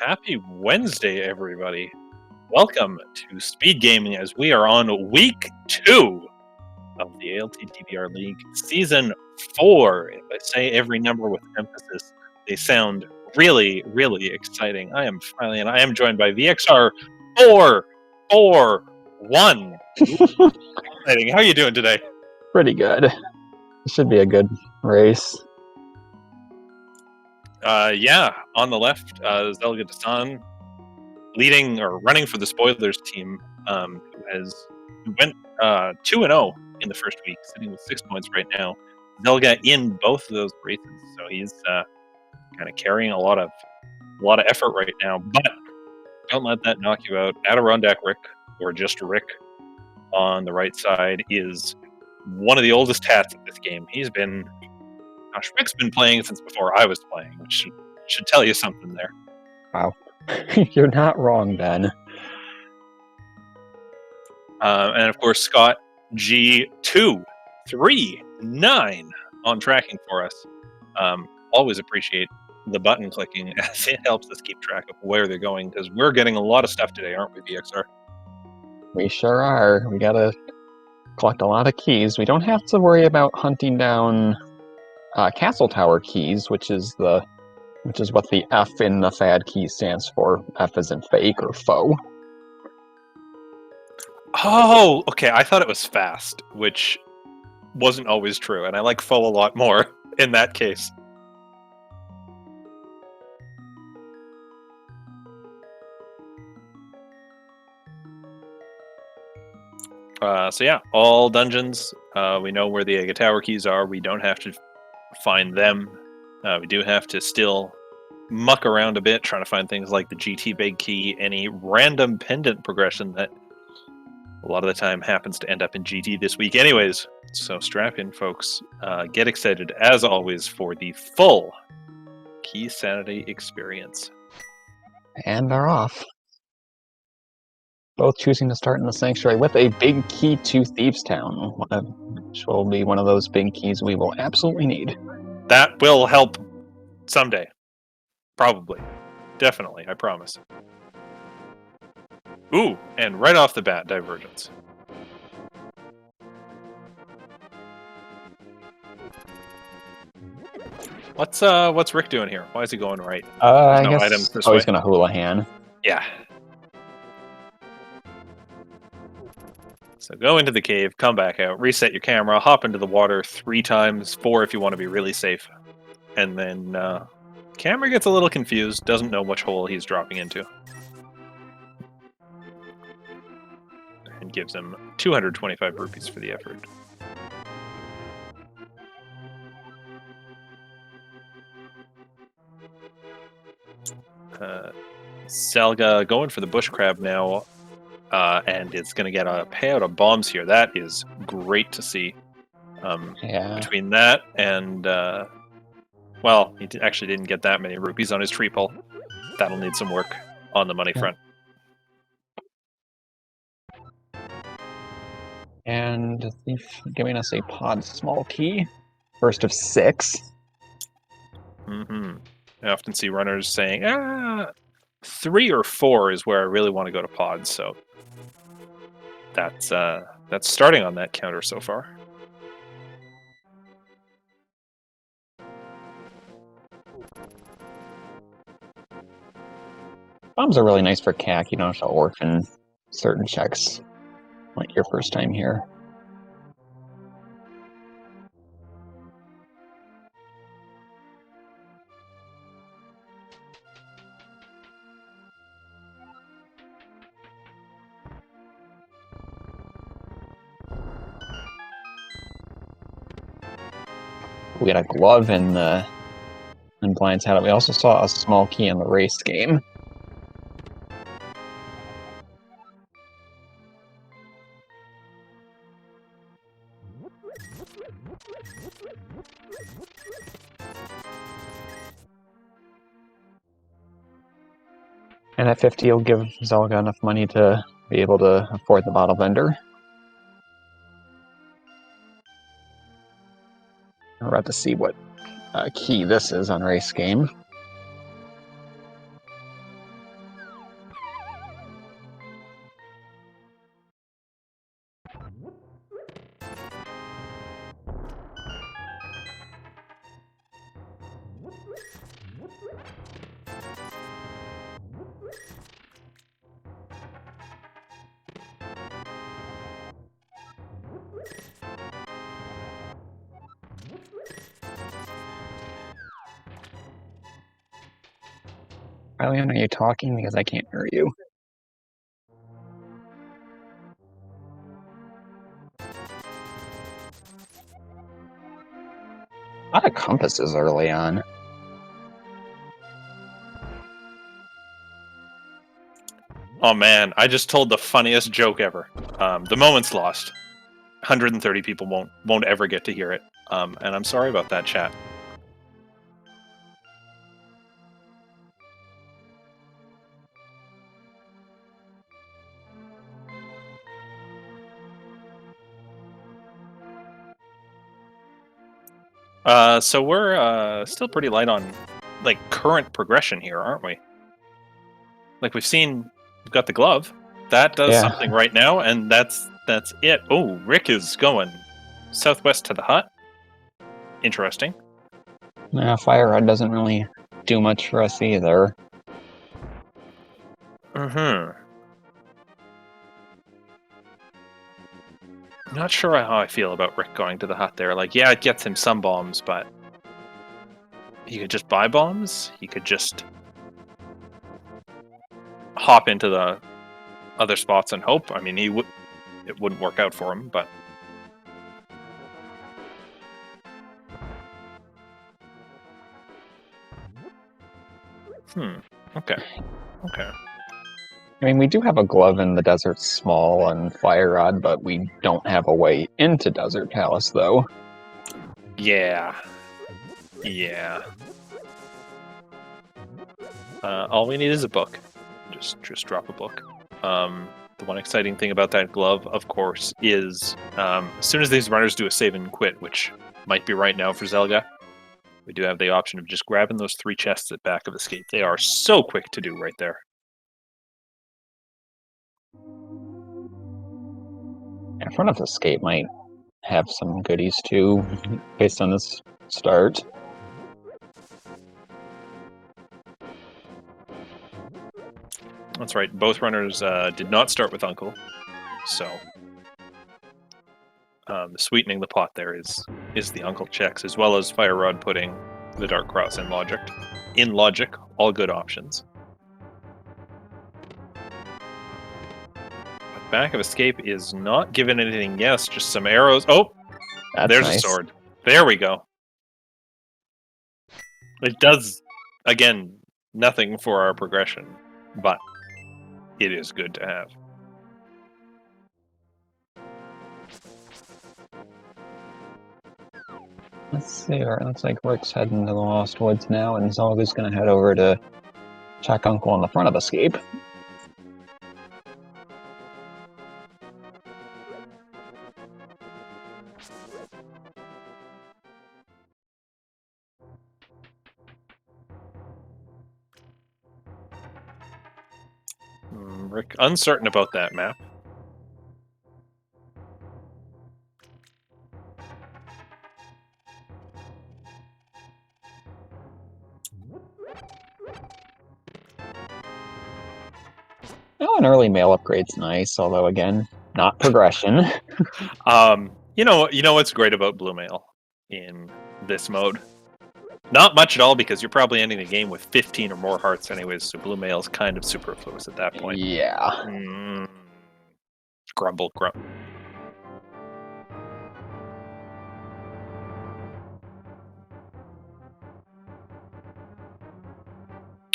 Happy Wednesday, everybody. Welcome to Speed Gaming as we are on week 2 of the ALTTPR League, Season 4. If I say every number with emphasis, they sound really, really exciting. I am finally, and I am joined by VXR 441. Exciting. How are you doing today? Pretty good. It should be a good race. Yeah, on the left, Zelga Dasan leading or running for the spoilers team, who went 2-0 in the first week, sitting with 6 points right now. Zelga in both of those races, so he's kind of carrying a lot of effort right now. But don't let that knock you out. Adirondack Rick, or just Rick, on the right side is one of the oldest hats at this game. He's been, gosh, Rick's been playing since before I was playing, which should tell you something there. Wow. You're not wrong, Ben. And of course, Scott G239 on tracking for us. Always appreciate the button clicking as it helps us keep track of where they're going, because we're getting a lot of stuff today, aren't we, VXR? We sure are. We gotta collect a lot of keys. We don't have to worry about hunting down castle tower keys, which is what the F in the FAD key stands for. F as in fake or foe. Oh, okay. I thought it was fast, which wasn't always true, and I like foe a lot more in that case. So yeah, all dungeons. We know where the Ega Tower keys are. We don't have to find them. We do have to still muck around a bit, trying to find things like the GT big key, any random pendant progression that a lot of the time happens to end up in GT this week anyways. So strap in, folks. Get excited, as always, for the full Key Sanity experience. And they're off. Both choosing to start in the Sanctuary with a big key to Thieves Town, which will be one of those big keys we will absolutely need. That will help someday. Probably. Definitely, I promise. Ooh, and right off the bat, Divergence. What's Rick doing here? Why is he going right? I guess items this he's way. gonna Houlihan. Yeah. So go into the cave, come back out, reset your camera, hop into the water 3 times, 4 if you want to be really safe. And then camera gets a little confused, doesn't know which hole he's dropping into. And gives him 225 rupees for the effort. Selga going for the bush crab now, and it's going to get a payout of bombs here. That is great to see. Yeah. Between that and, well, he actually didn't get that many rupees on his tree pull. That'll need some work on the money front. And Thief giving us a pod small key. First of 6. Mm-hmm. I often see runners saying, 3 or 4 is where I really want to go to pods, so that's starting on that counter so far. Bombs are really nice for CAC. You don't have to orphan certain checks like your first time here. We had a glove in Blind's hat. We also saw a small key in the race game. And at 50, you'll give Zelga enough money to be able to afford the bottle vendor. We're about to see what key this is on race game. Rylan, are you talking? Because I can't hear you. A lot of compasses early on. Oh man, I just told the funniest joke ever. The moment's lost. 130 people won't ever get to hear it. And I'm sorry about that, chat. So we're still pretty light on like current progression here, aren't we? Like we've got the glove. That does something right now, and that's it. Oh, Rick is going southwest to the hut. Interesting. Yeah, Fire Rod doesn't really do much for us either. Not sure how I feel about Rick going to the hut there. Like, yeah, it gets him some bombs, but he could just buy bombs. He could just hop into the other spots and hope. I mean, it wouldn't work out for him, but okay. I mean, we do have a glove in the Desert Small and Fire Rod, but we don't have a way into Desert Palace, though. Yeah. All we need is a book. Just drop a book. The one exciting thing about that glove, of course, is as soon as these runners do a save and quit, which might be right now for Zelga, we do have the option of just grabbing those 3 chests at back of escape. They are so quick to do right there. In front of escape might have some goodies too, based on this start. That's right. Both runners did not start with Uncle, so sweetening the pot there is the Uncle checks, as well as Fire Rod putting the Dark Cross in logic. In logic, all good options. But back of escape is not given anything. Yes, just some arrows. Oh, there's nice. A sword. There we go. It does, again, nothing for our progression, but it is good to have. Let's see, it looks like Rick's heading to the Lost Woods now, and Zelga's going to head over to check Uncle on the front of escape. Rick, uncertain about that map. Oh, an early mail upgrade's nice, although again, not progression. You know what's great about blue mail in this mode? Not much at all, because you're probably ending the game with 15 or more hearts anyways, so blue mail is kind of superfluous at that point. Yeah. Grumble.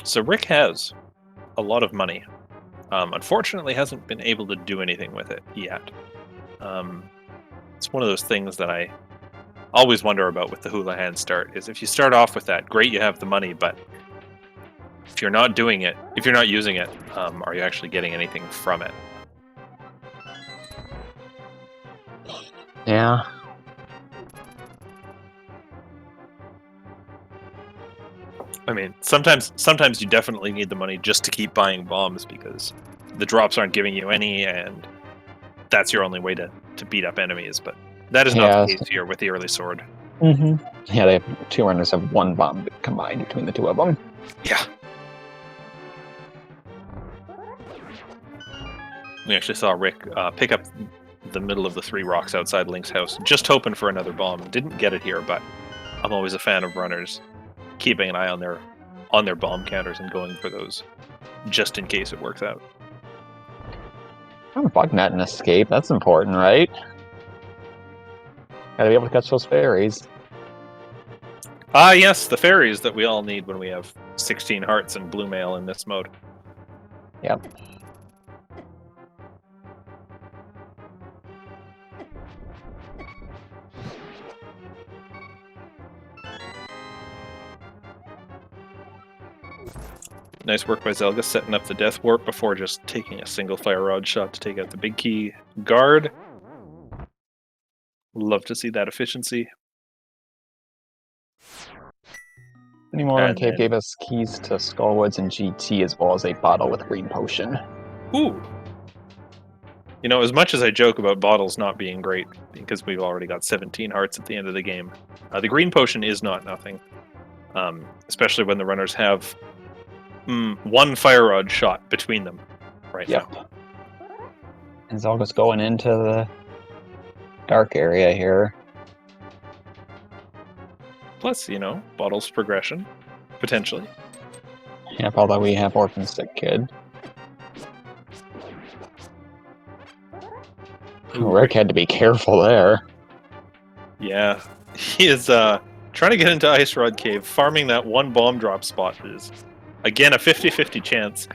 So Rick has a lot of money. Unfortunately, hasn't been able to do anything with it yet. It's one of those things that I always wonder about with the Houlihan start, is if you start off with that, great, you have the money, but if you're not doing it, if you're not using it, are you actually getting anything from it? Yeah. I mean, sometimes you definitely need the money just to keep buying bombs, because the drops aren't giving you any, and that's your only way to beat up enemies, but that is not the case here with the early sword. Yeah, they have 2 runners have 1 bomb combined between the 2 of them. Yeah. We actually saw Rick pick up the middle of the 3 rocks outside Link's house, just hoping for another bomb. Didn't get it here, but I'm always a fan of runners keeping an eye on on their bomb counters and going for those just in case it works out. Bug net and escape, that's important, right? Gotta be able to catch those fairies. Ah, yes, the fairies that we all need when we have 16 hearts and blue mail in this mode. Yep. Nice work by Zelga setting up the death warp before just taking a single fire rod shot to take out the big key guard. Love to see that efficiency. Any more And Cave then- gave us keys to Skullwoods and GT as well as a bottle with green potion. Ooh. You know, as much as I joke about bottles not being great, because we've already got 17 hearts at the end of the game, the green potion is not nothing. Especially when the runners have one fire rod shot between them right now. And Zelga's going into the dark area here. Plus, you know, bottles progression, potentially. Yep, although we have Orphan Sick Kid. Rick had to be careful there. Yeah, he is trying to get into Ice Rod Cave, farming that one bomb drop spot is, again, a 50-50 chance.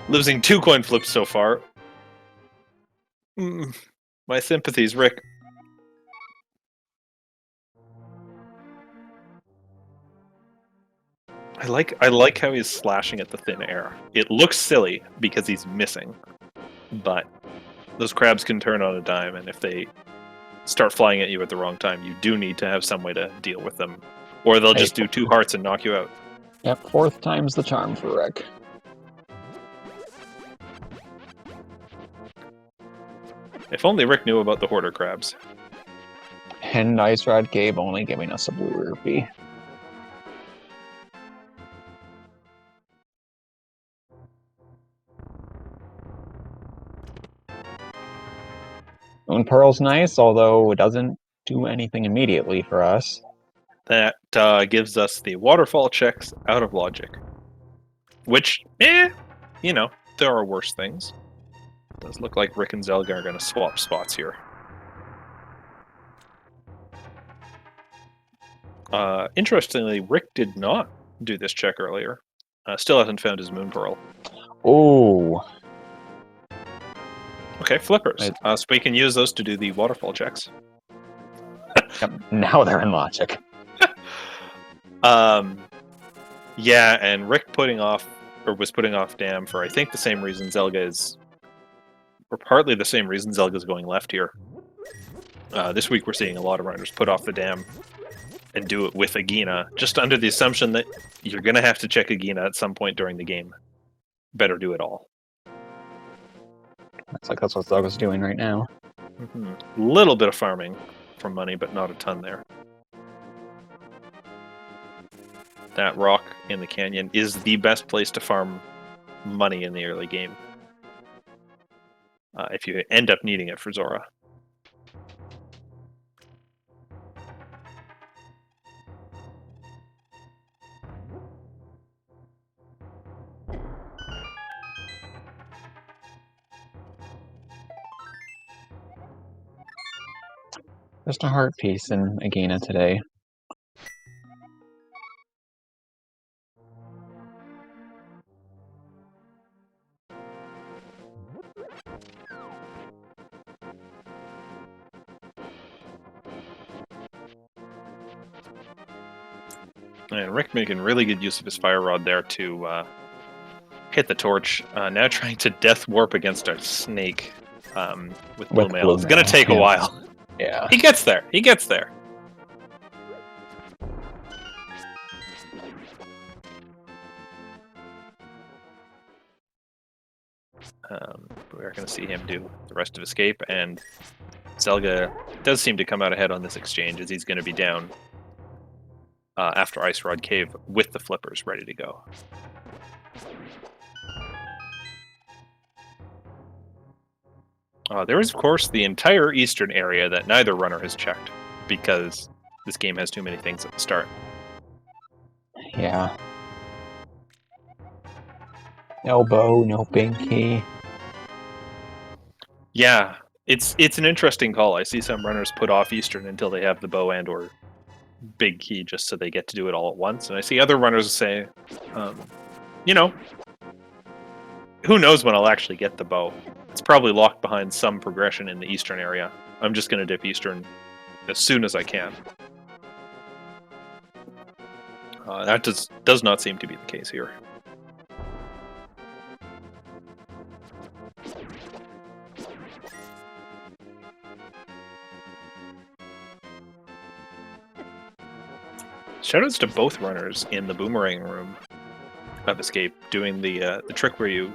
Losing 2 coin flips so far. My sympathies, Rick. I like how he's slashing at the thin air. It looks silly because he's missing, but those crabs can turn on a dime, and if they start flying at you at the wrong time, you do need to have some way to deal with them, or they'll just do 2 hearts and knock you out. Yep, 4th time's the charm for Rick. If only Rick knew about the hoarder crabs. And Ice Rod Cave only giving us a blue rupee. Moon Pearl's nice, although it doesn't do anything immediately for us. That gives us the waterfall checks out of logic. Which, you know, there are worse things. It does look like Rick and Zelga are going to swap spots here. Interestingly, Rick did not do this check earlier. Still hasn't found his Moon Pearl. Oh. Okay, flippers. So we can use those to do the waterfall checks. Yep, now they're in logic. Yeah, and Rick was putting off Dam for I think the same reason Zelga is, or partly the same reason Zelga's going left here. This week we're seeing a lot of runners put off the Dam and do it with Agina, just under the assumption that you're going to have to check Agina at some point during the game. Better do it all. Looks like that's what Zelga's doing right now. Little bit of farming for money, but not a ton there. That rock in the canyon is the best place to farm money in the early game. If you end up needing it for Zora. Just a heart piece in Agina today. And Rick making really good use of his fire rod there to hit the torch. Now trying to death warp against our snake with blue mail. It's going to take a while. Yeah. He gets there. He gets there. We're going to see him do the rest of Escape, and Zelga does seem to come out ahead on this exchange as he's going to be down after Ice Rod Cave with the flippers ready to go. There is, of course, the entire eastern area that neither runner has checked, because this game has too many things at the start. Yeah. No bow, no binky. Yeah, it's an interesting call. I see some runners put off Eastern until they have the bow and or big key just so they get to do it all at once. And I see other runners say, you know, who knows when I'll actually get the bow. It's probably locked behind some progression in the Eastern area. I'm just going to dip Eastern as soon as I can. That does not seem to be the case here. Shoutouts to both runners in the boomerang room of Escape, doing the trick where you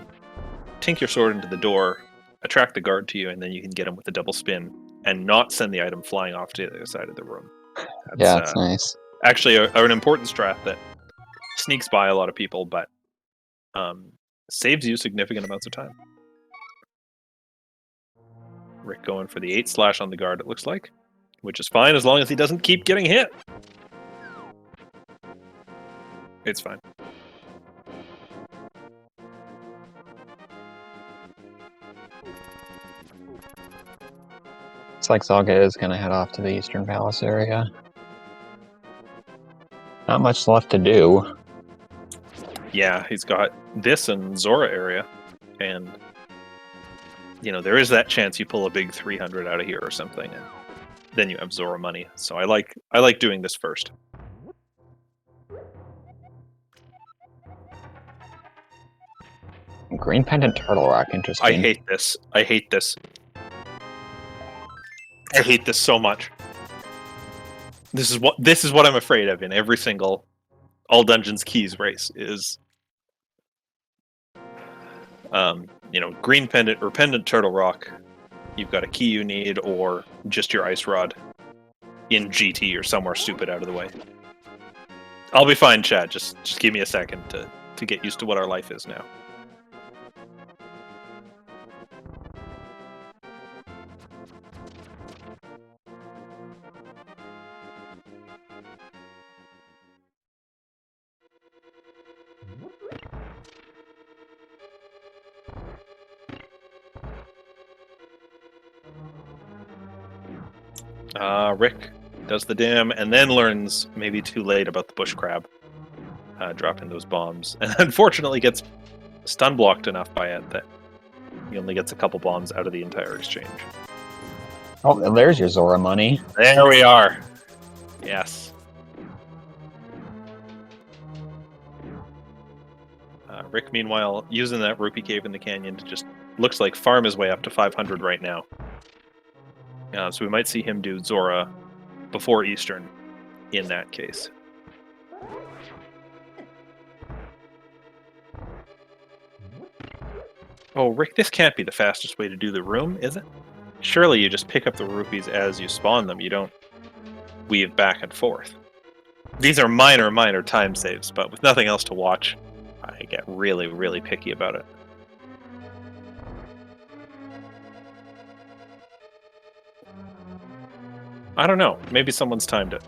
tink your sword into the door, attract the guard to you, and then you can get him with a double spin and not send the item flying off to the other side of the room. That's nice. Actually an important strat that sneaks by a lot of people, but saves you significant amounts of time. Rick going for the 8 on the guard, it looks like, which is fine as long as he doesn't keep getting hit. It's fine. Looks like Zalga is going to head off to the Eastern Palace area. Not much left to do. Yeah, he's got this and Zora area, and you know there is that chance you pull a big 300 out of here or something, and then you have Zora money. So I like doing this first. Green Pendant Turtle Rock, interesting. I hate this. I hate this. I hate this so much. This is what I'm afraid of in every single All Dungeons Keys race is you know, green pendant or pendant turtle rock. You've got a key you need or just your ice rod in GT or somewhere stupid out of the way. I'll be fine, Chad. Just give me a second to get used to what our life is now. Rick does the dam and then learns maybe too late about the bush crab dropping those bombs, and unfortunately gets stun blocked enough by it that he only gets a couple bombs out of the entire exchange. Oh, there's your Zora money. There we are. Yes. Rick, meanwhile, using that rupee cave in the canyon to just looks like farm his way up to 500 right now. So we might see him do Zora before Eastern in that case. Oh, Rick, this can't be the fastest way to do the room, is it? Surely you just pick up the rupees as you spawn them. You don't weave back and forth. These are minor time saves, but with nothing else to watch, I get really, really picky about it. I don't know. Maybe someone's timed it.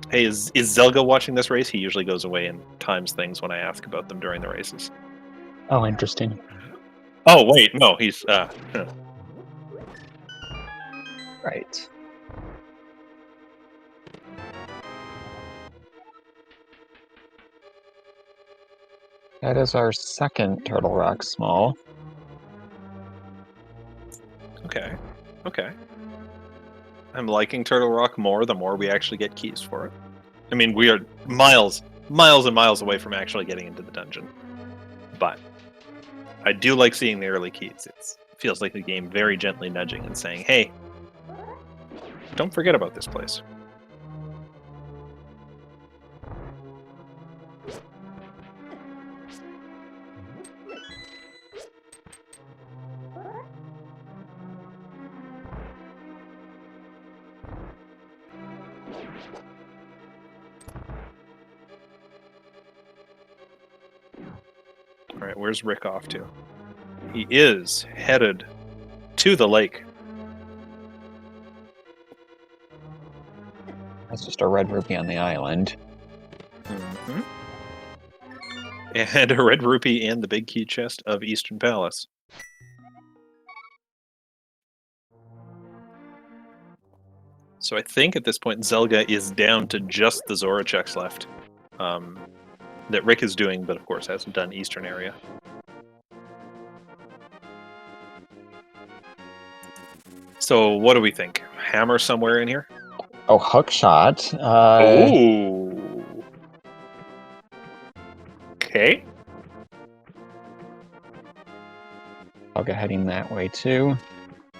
Hey, is Zelga watching this race? He usually goes away and times things when I ask about them during the races. Oh, interesting. Oh, wait, no, he's... Right. That is our second Turtle Rock Small. Okay. I'm liking Turtle Rock more the more we actually get keys for it. I mean, we are miles and miles away from actually getting into the dungeon. But I do like seeing the early keys. It feels like the game very gently nudging and saying, hey, don't forget about this place. Alright, where's Rick off to? He is headed to the lake. That's just a red rupee on the island. Mm-hmm. And a red rupee and the big key chest of Eastern Palace. So I think at this point Zelga is down to just the Zora checks left. That Rick is doing, but of course hasn't done Eastern area. So what do we think? Hammer somewhere in here? Oh, hook shot. Ooh. Okay. I'll go heading that way too.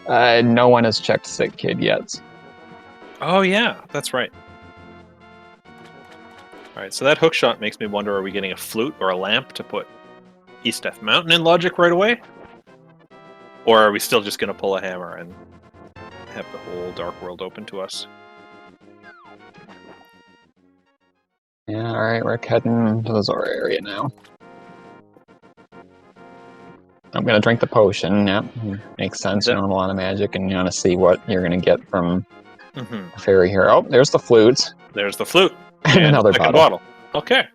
No one has checked Sick Kid yet. Oh yeah, that's right. All right, so that hook shot makes me wonder: are we getting a flute or a lamp to put East F Mountain in logic right away, or are we still just going to pull a hammer and have the whole Dark World open to us? Yeah, all right, we're heading to the Zora area now. I'm gonna drink the potion. Yeah, makes sense. You don't have a lot of magic, and you want to see what you're gonna get from a fairy here. Oh, there's the flute. There's the flute. And another second bottle. Okay.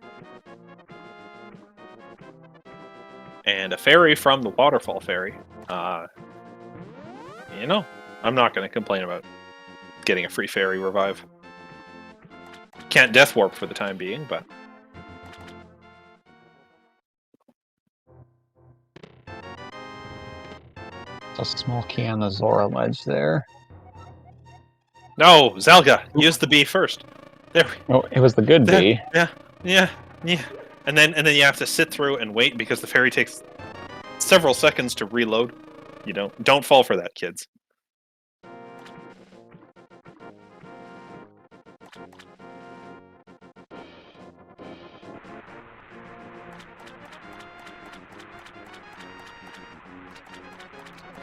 And a fairy from the Waterfall Fairy. You know, I'm not going to complain about getting a free fairy revive. Can't death warp for the time being, but... It's a small key on the Zora ledge there. No, Zelga, use the bee first. There we Oh, it was the good bee. Yeah. And then you have to sit through and wait because the fairy takes several seconds to reload. You don't fall for that, kids.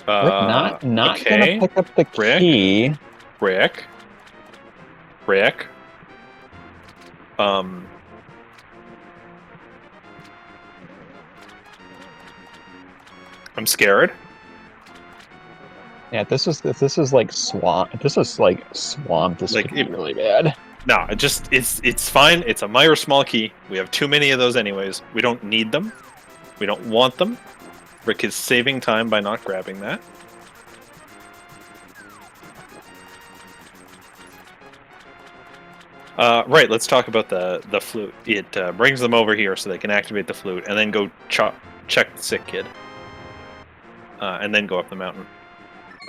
Not okay. gonna pick up the key. Rick. I'm scared. Yeah, this is like swamp. If this is like swamp, this could be really bad. No, it's fine. It's a Meyer small key. We have too many of those anyways. We don't need them. We don't want them. Rick is saving time by not grabbing that. Right, let's talk about the flute. It brings them over here so they can activate the flute, and then go check the Sick Kid. And then go up the mountain.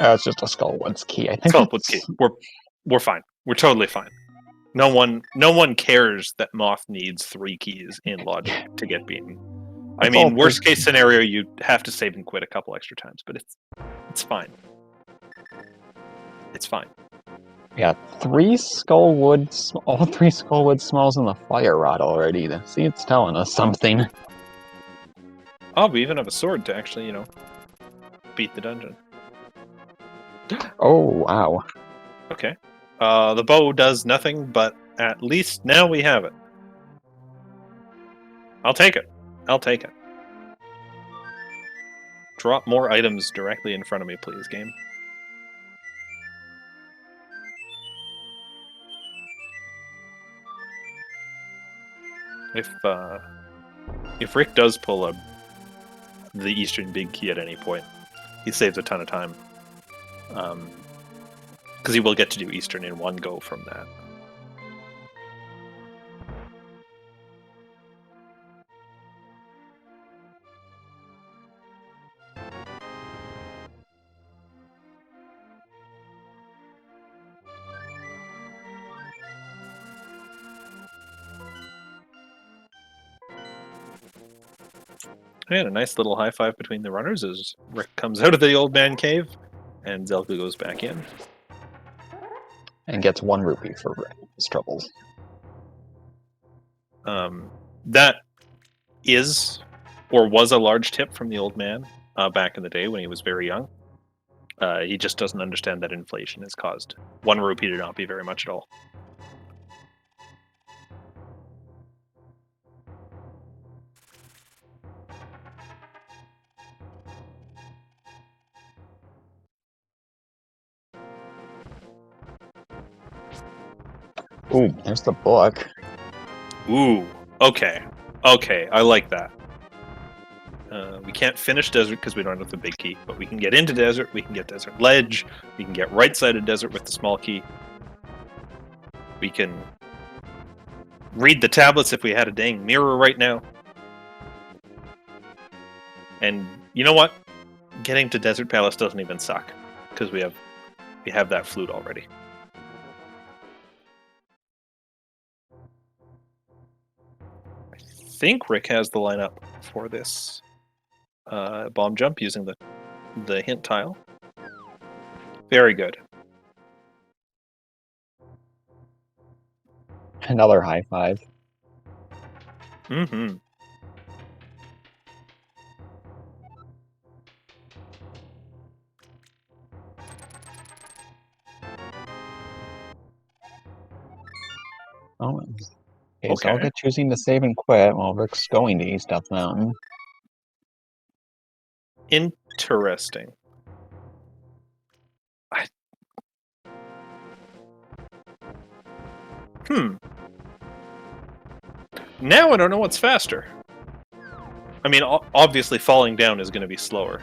It's just a Skullwood's key. I think Skullwood's key. We're fine. We're totally fine. No one cares that Moth needs 3 keys in logic to get beaten. I mean, worst case scenario, you'd have to save and quit a couple extra times, but it's fine. It's fine. Yeah, 3 Skullwoods, all 3 Skullwood smells in the fire rod already. See, it's telling us something. Oh, we even have a sword to actually, beat the dungeon. Oh, wow. Okay. The bow does nothing, but at least now we have it. I'll take it. Drop more items directly in front of me, please, game. If Rick does pull the Eastern Big Key at any point, he saves a ton of time. Because he will get to do Eastern in one go from that. And a nice little high five between the runners as Rick comes out of the old man cave and Zelga goes back in. And gets 1 rupee for his troubles. That is, or was a large tip from the old man back in the day when he was very young. He just doesn't understand that inflation has caused 1 rupee to not be very much at all. Ooh, there's the book. Ooh, okay. Okay, I like that. We can't finish desert because we don't have the big key, but we can get into desert, we can get desert ledge, we can get right side of desert with the small key. We can read the tablets if we had a dang mirror right now. And you know what? Getting to Desert Palace doesn't even suck because we have that flute already. I think Rick has the lineup for this bomb jump using the hint tile. Very good. Another high five. Mm-hmm. Oh, okay, Okay. Zelga choosing to save and quit while Rick's going to East Death Mountain. Interesting. Now I don't know what's faster. I mean, obviously falling down is going to be slower.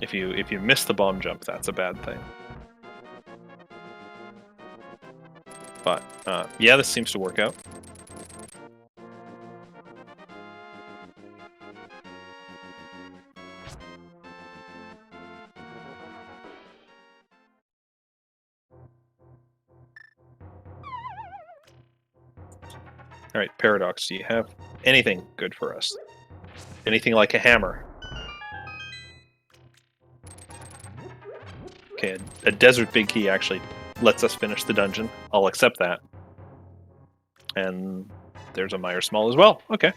If you miss the bomb jump, that's a bad thing. But yeah, this seems to work out. All right, Paradox, do you have anything good for us? Anything like a hammer? Okay, a desert big key actually lets us finish the dungeon. I'll accept that. And there's a Meyer Small as well. Okay.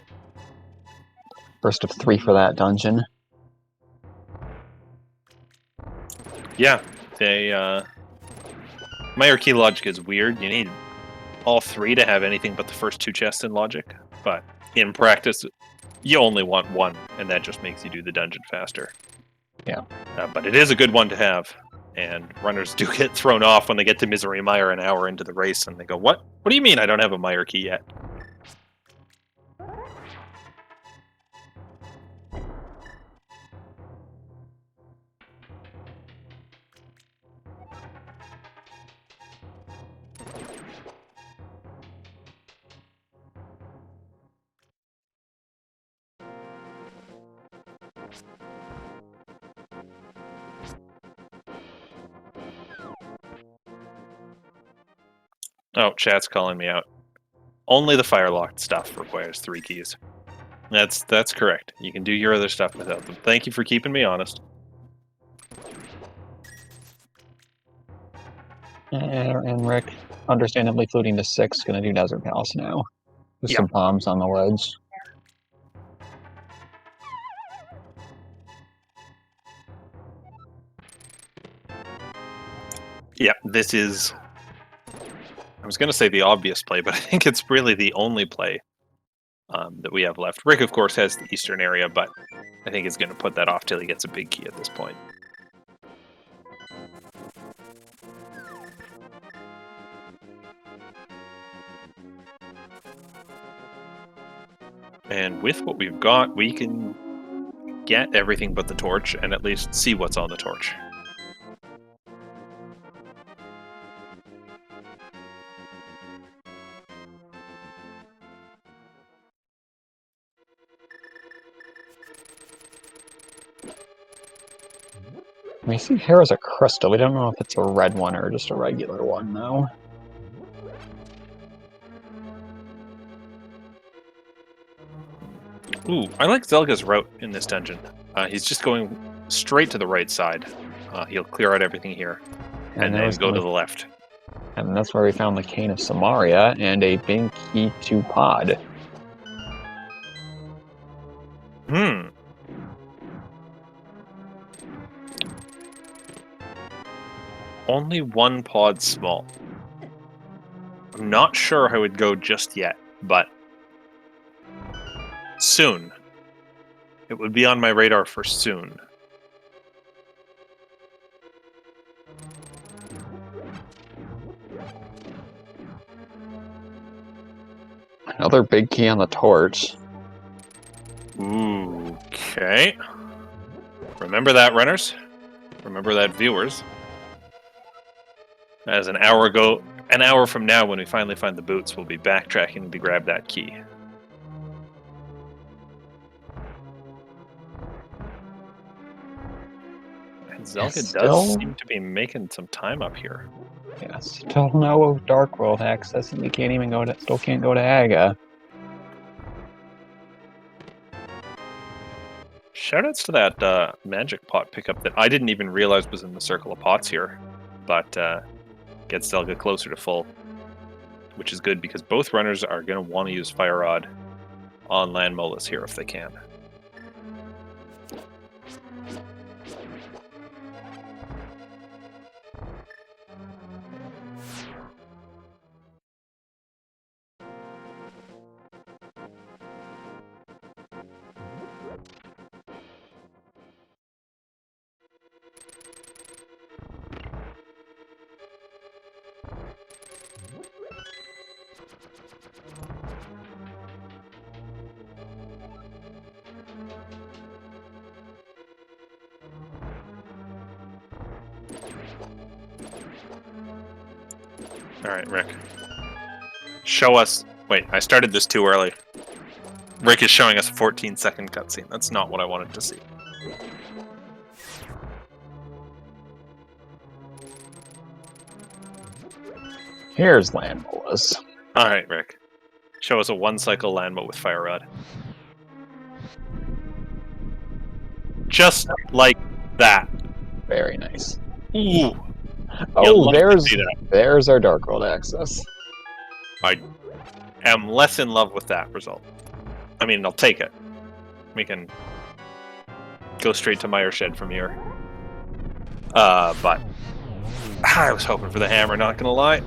First of 3 for that dungeon. Yeah, they Meyer key logic is weird. You need all 3 to have anything but the first 2 chests in logic, but in practice, you only want 1, and that just makes you do the dungeon faster. Yeah. But it is a good one to have, and runners do get thrown off when they get to Misery Mire an hour into the race, and they go, "What? What do you mean I don't have a Meyer key yet?" Oh, chat's calling me out. Only the Firelocked stuff requires 3 keys. That's correct. You can do your other stuff without them. Thank you for keeping me honest. And Rick, understandably fluting to 6, gonna do Desert Palace now. With Yeah. some bombs on the ledge. Yeah, this is... I was going to say the obvious play, but I think it's really the only play that we have left. Rick, of course, has the eastern area, but I think he's going to put that off till he gets a big key at this point. And with what we've got, we can get everything but the torch and at least see what's on the torch. We see here as a crystal. We don't know if it's a red one or just a regular one, though. Ooh, I like Zelga's route in this dungeon. He's just going straight to the right side. He'll clear out everything here, and then go to the left. And that's where we found the Cane of Samaria and a big key to pod. Only 1 pod small. I'm not sure how it would go just yet, but soon. It would be on my radar for soon. Another big key on the torch. Ooh, okay. Remember that, runners. Remember that, viewers. As an hour from now, when we finally find the boots, we'll be backtracking to grab that key. And Zelga does seem to be making some time up here. Yeah, still no Dark World access, and we can't even go to. Still can't go to Aga. Shoutouts to that magic pot pickup that I didn't even realize was in the circle of pots here, but gets Zelga closer to full, which is good because both runners are going to want to use Fire Rod on Land Molus here if they can. Alright, Rick. Show us... Wait, I started this too early. Rick is showing us a 14-second cutscene. That's not what I wanted to see. Here's Land Molus. Alright, Rick. Show us a one-cycle Landmo with Fire Rod. Just like that. Very nice. Ooh. Oh, there's our Dark World access. I am less in love with that result. I mean, I'll take it. We can go straight to Mire Shed from here. But I was hoping for the hammer, not gonna lie.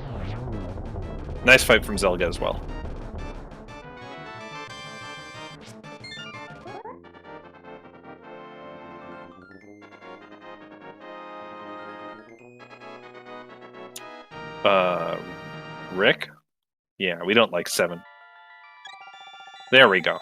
Nice fight from Zelga as well. Rick? Yeah, we don't like 7. There we go.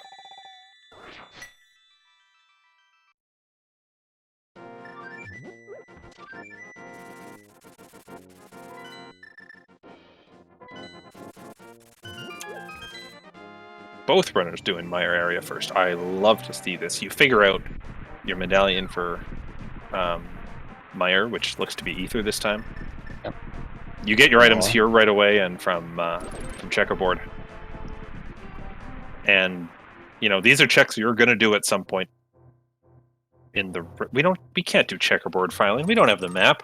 Both runners doing Mire area first. I love to see this. You figure out your medallion for Mire, which looks to be Ether this time. Yep. You get your items here right away and from Checkerboard. And, you know, these are checks you're going to do at some point. We can't do Checkerboard filing. We don't have the map.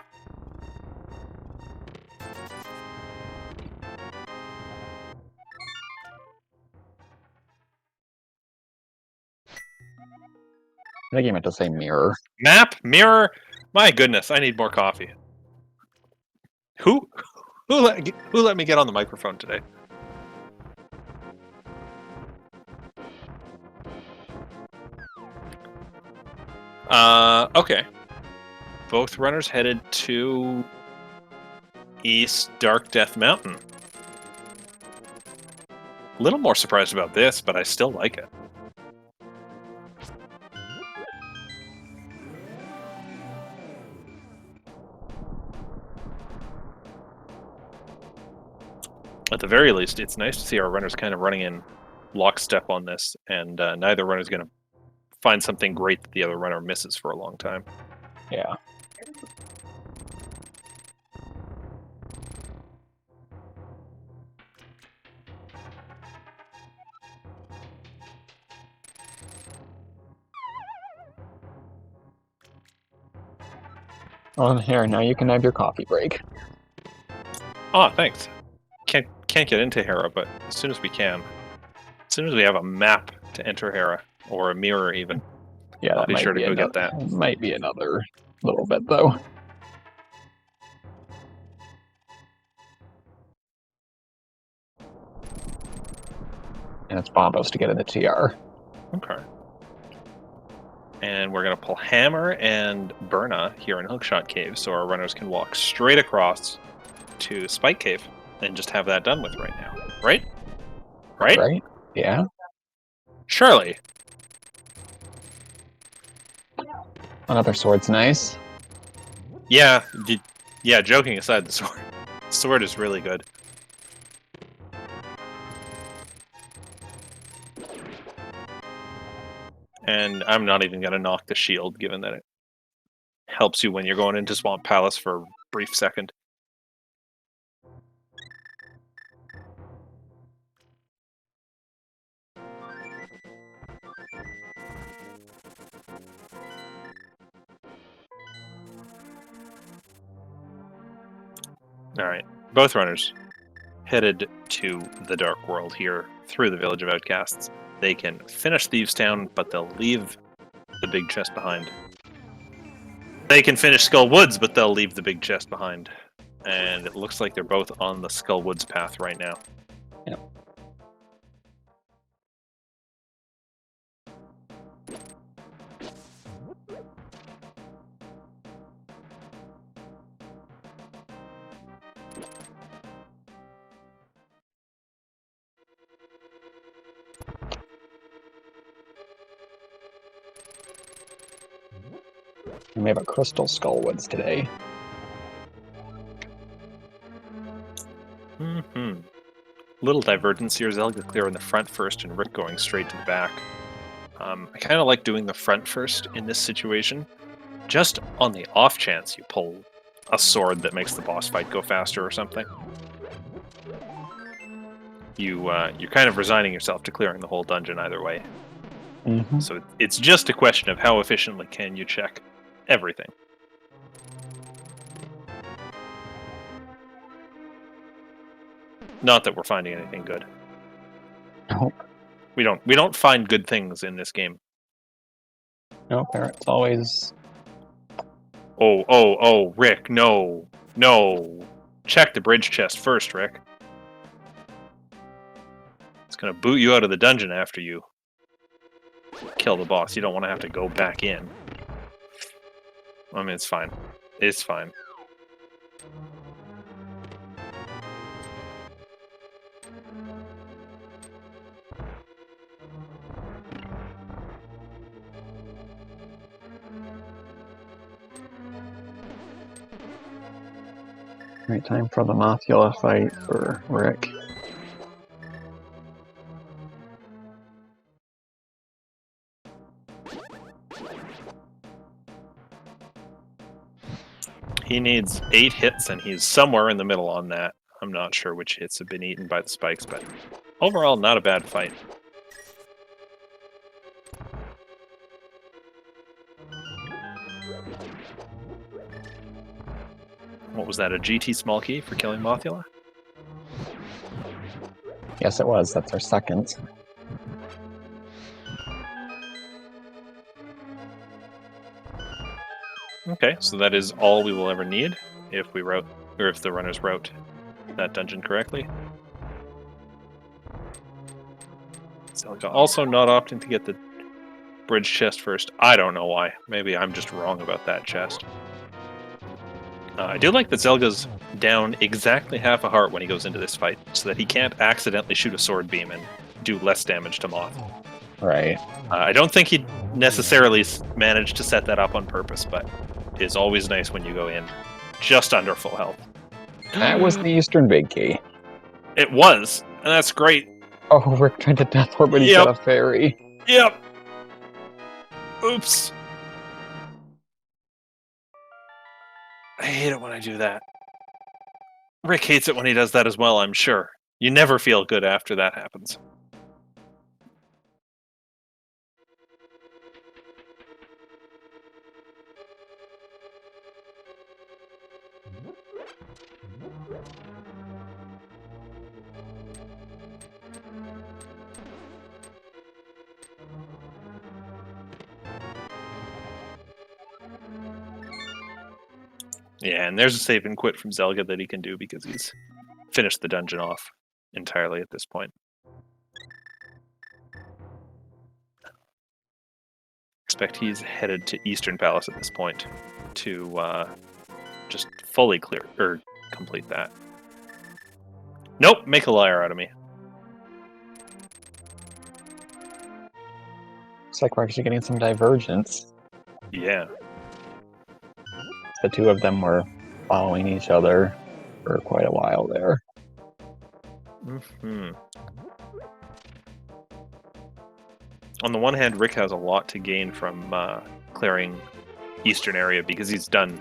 I think you meant to say mirror. Map? Mirror? My goodness, I need more coffee. Who let me get on the microphone today? Okay. Both runners headed to East Dark Death Mountain. A little more surprised about this, but I still like it. At the very least, it's nice to see our runners kind of running in lockstep on this, and neither runner is going to find something great that the other runner misses for a long time. Yeah. Well, here, now you can have your coffee break. Oh, thanks. Can't get into Hera, but as soon as we can. As soon as we have a map to enter Hera, or a mirror even. Yeah, I'll be sure to go get that. Might be another little bit, though. And it's Bombos to get in the TR. Okay. And we're going to pull Hammer and Burna here in Hookshot Cave, so our runners can walk straight across to Spike Cave and just have that done with right now. Right? Right? Right? Yeah? Surely. Another sword's nice. Yeah, yeah, joking aside, the sword is really good. And I'm not even going to knock the shield, given that it helps you when you're going into Swamp Palace for a brief second. Alright, both runners headed to the Dark World here through the Village of Outcasts. They can finish Thieves Town, but they'll leave the big chest behind. They can finish Skull Woods, but they'll leave the big chest behind. And it looks like they're both on the Skull Woods path right now. Yep. We have a Crystal Skullwoods today. Mm-hmm. Little divergence here. Zelga clearing the front first and Rick going straight to the back. I kind of like doing the front first in this situation. Just on the off chance you pull a sword that makes the boss fight go faster or something. You're kind of resigning yourself to clearing the whole dungeon either way. Mm-hmm. So it's just a question of how efficiently can you check everything. Not that we're finding anything good. Nope. We don't find good things in this game. Nope, it's always... Oh, Rick, no. No. Check the bridge chest first, Rick. It's gonna boot you out of the dungeon after you kill the boss. You don't want to have to go back in. I mean, it's fine. It's fine. Right, time for the Mothula fight for Rick. He needs 8 hits, and he's somewhere in the middle on that. I'm not sure which hits have been eaten by the spikes, but overall, not a bad fight. What was that, a GT small key for killing Mothula? Yes, it was. That's our second. Okay, so that is all we will ever need if we route, or if the runners route that dungeon correctly. Celica also not opting to get the bridge chest first. I don't know why. Maybe I'm just wrong about that chest. I do like that Zelga's down exactly half a heart when he goes into this fight, so that he can't accidentally shoot a sword beam and do less damage to Moth. Right. I don't think he'd necessarily manage to set that up on purpose, but it is always nice when you go in just under full health. That was the Eastern Big Key. It was, and that's great. Oh, Rick tried to death orb, but he got a fairy. Yep. Oops. I hate it when I do that. Rick hates it when he does that as well, I'm sure. You never feel good after that happens. Yeah, and there's a save and quit from Zelga that he can do because he's finished the dungeon off entirely at this point. Expect he's headed to Eastern Palace at this point to just fully clear, or complete that. Nope, make a liar out of me. Looks like we're actually getting some divergence. Yeah. The two of them were following each other for quite a while there. Mm-hmm. On the one hand, Rick has a lot to gain from clearing Eastern area because he's done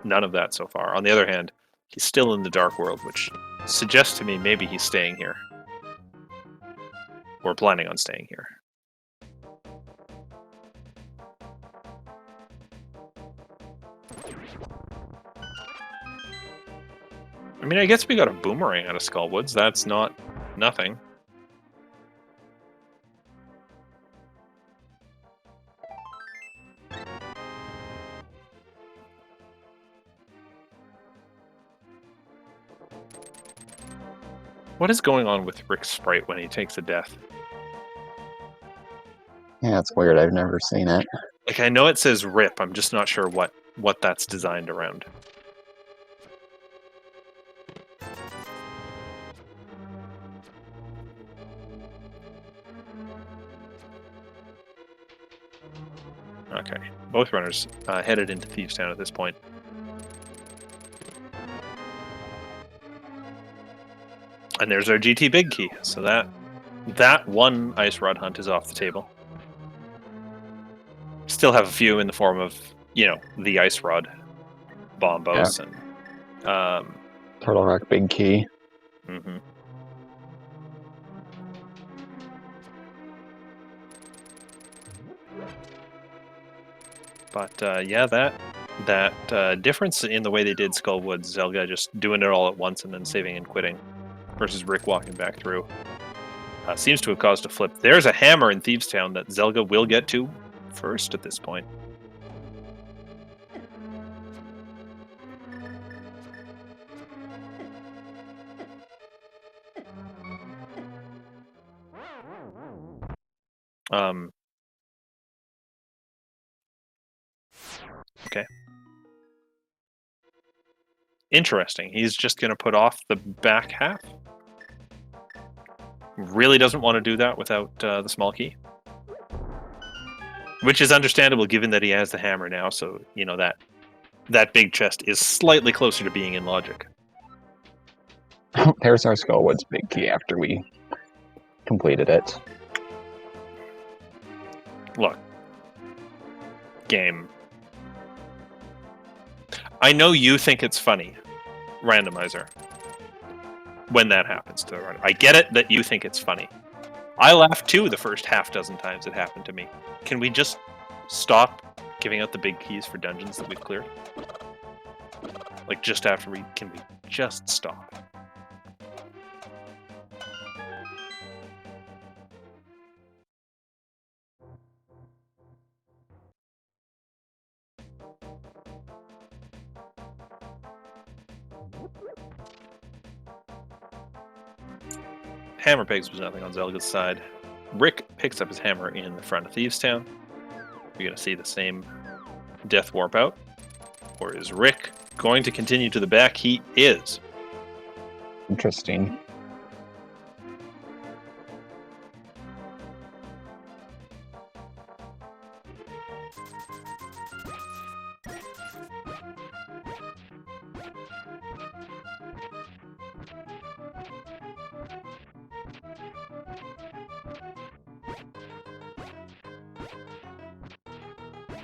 none of that so far. On the other hand, he's still in the Dark World, which suggests to me maybe he's staying here. Or planning on staying here. I mean, I guess we got a boomerang out of Skullwoods. That's not nothing. What is going on with Rick's sprite when he takes a death? Yeah, it's weird. I've never seen it. Like, I know it says RIP. I'm just not sure what that's designed around. Okay, both runners headed into Thieves Town at this point. And there's our GT Big Key. So that one Ice Rod hunt is off the table. Still have a few in the form of, you know, the Ice Rod bombos and Turtle Rock Big Key. Mm-hmm. But yeah, that difference in the way they did Skullwoods, Zelga just doing it all at once and then saving and quitting, versus Rick walking back through, seems to have caused a flip. There's a hammer in Thieves Town that Zelga will get to first at this point. Okay. Interesting. He's just going to put off the back half. Really doesn't want to do that without the small key. Which is understandable given that he has the hammer now, so, you know, that big chest is slightly closer to being in logic. There's our Skullwoods Big Key after we completed it. Look. Game. I know you think it's funny, Randomizer, when that happens to the runner. I get it that you think it's funny. I laughed too the first half dozen times it happened to me. Can we just stop giving out the big keys for dungeons that we've cleared? Like, just after can we just stop? Hammer pegs was nothing on Zelga's side. Rick picks up his hammer in the front of Thieves Town. You're going to see the same death warp out. Or is Rick going to continue to the back? He is. Interesting.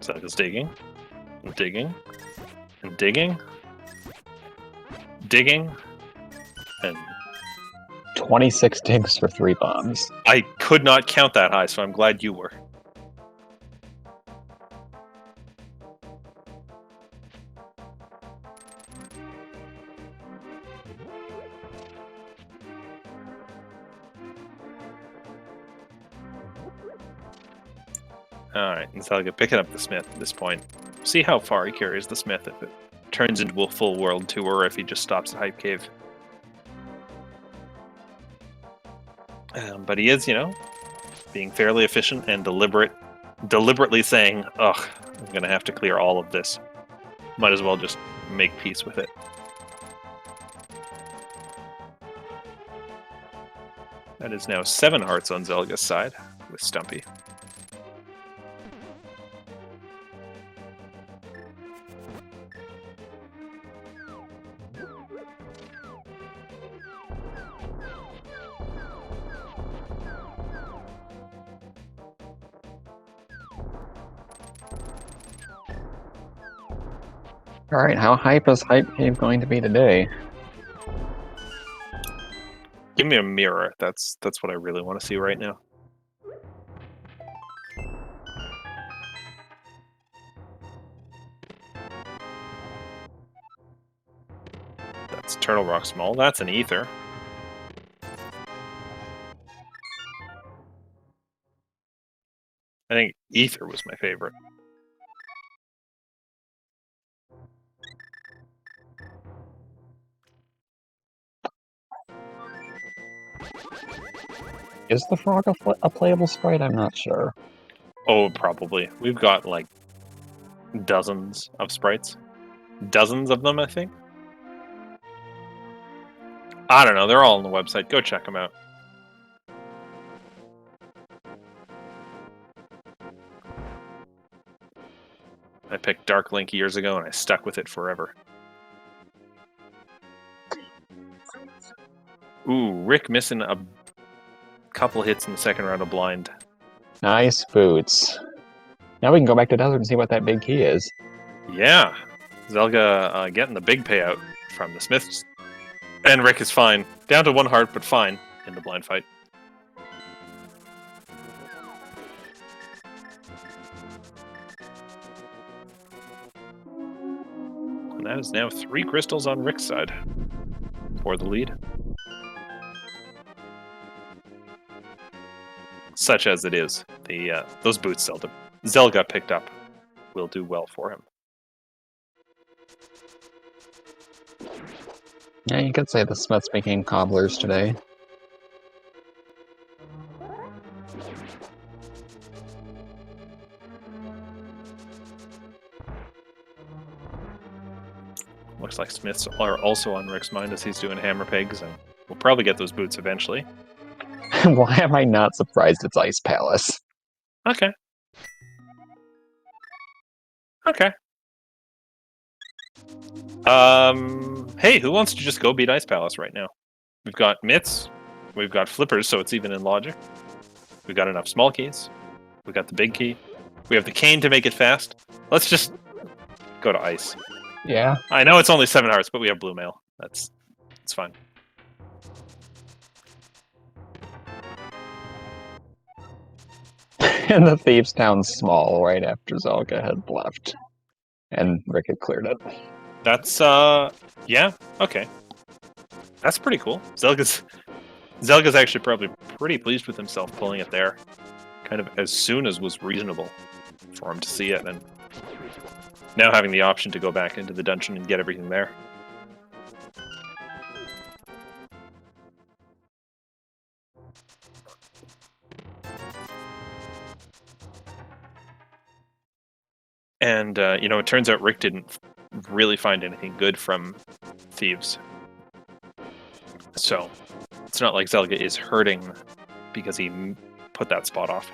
Zelga's digging, and digging, and digging, digging, and 26 digs for 3 bombs. I could not count that high, so I'm glad you were. Alright, and Zelga picking up the Smith at this point. See how far he carries the Smith if it turns into a full world tour, or if he just stops at Hype Cave. But he is, you know, being fairly efficient and deliberately saying, ugh, I'm going to have to clear all of this. Might as well just make peace with it. That is now 7 hearts on Zelga's side with Stumpy. Alright, how hype is Hype Cave going to be today? Give me a mirror. That's what I really want to see right now. That's Turtle Rock Small. That's an Ether. I think Ether was my favorite. Is the frog a playable sprite? I'm not sure. Oh, probably. We've got like dozens of sprites. Dozens of them, I think. I don't know. They're all on the website. Go check them out. I picked Dark Link years ago and I stuck with it forever. Ooh, Rick missing a couple hits in the second round of blind. Nice boots. Now we can go back to Desert and see what that big key is. Yeah. Zelga getting the big payout from the Smiths. And Rick is fine. Down to 1 heart, but fine in the blind fight. And that is now 3 crystals on Rick's side for the lead. Such as it is, those boots Zelga picked up will do well for him. Yeah, you could say the Smiths became cobblers today. Looks like Smiths are also on Rick's mind as he's doing hammer pegs, and we'll probably get those boots eventually. Why am I not surprised it's Ice Palace? Okay. Okay. Hey, who wants to just go beat Ice Palace right now? We've got Mitts, we've got Flippers, so it's even in logic. We've got enough small keys. We've got the big key. We have the cane to make it fast. Let's just go to Ice. Yeah. I know it's only 7 hearts, but we have blue mail. It's fine. And the Thieves Town small right after Zelga had left. And Rick had cleared it. That's, yeah, okay. That's pretty cool. Zelga's actually probably pretty pleased with himself pulling it there. Kind of as soon as was reasonable for him to see it, and now having the option to go back into the dungeon and get everything there. And, it turns out Rick didn't really find anything good from Thieves. So, it's not like Zelga is hurting because he put that spot off.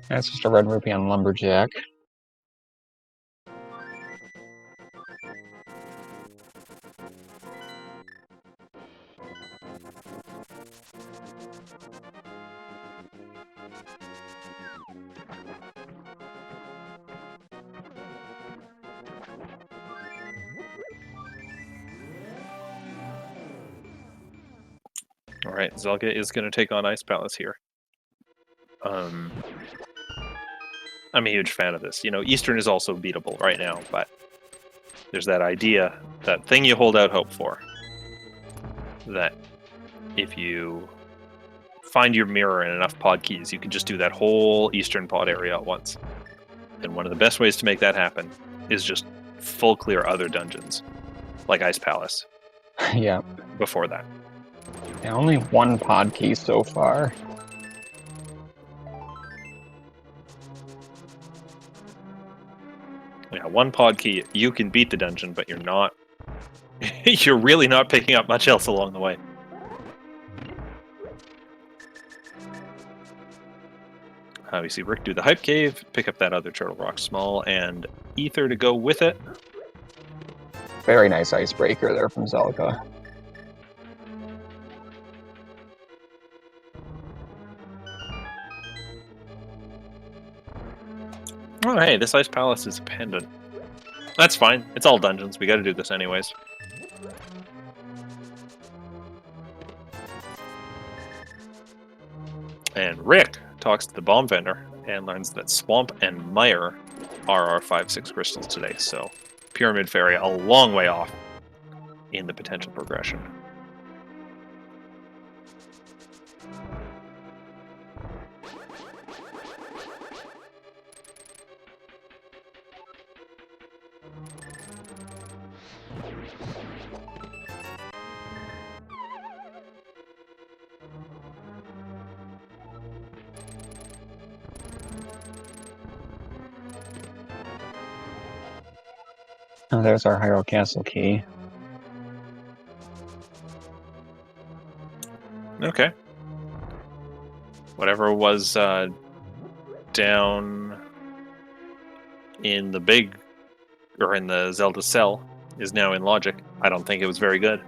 That's just a red rupee on Lumberjack. Alright, Zelga is going to take on Ice Palace here. I'm a huge fan of this. Eastern is also beatable right now, but there's that idea, that thing you hold out hope for, that if you find your mirror and enough pod keys, you can just do that whole Eastern pod area at once. And one of the best ways to make that happen is just full clear other dungeons, like Ice Palace. Yeah. Before that. Yeah, only 1 pod key so far. Yeah, 1 pod key, you can beat the dungeon, but you're not... you're really not picking up much else along the way. We see Rick do the Hype Cave, pick up that other Turtle Rock Small, and Ether to go with it. Very nice icebreaker there from Zelga. Oh, hey, this ice palace is a pendant. That's fine. It's all dungeons. We got to do this anyways. And Rick talks to the bomb vendor and learns that Swamp and Mire are our 5-6 crystals today. So Pyramid Fairy a long way off in the potential progression. Oh, there's our Hyrule Castle key. Okay. Whatever was down in the big, or in the Zelda cell, is now in Logic. I don't think it was very good.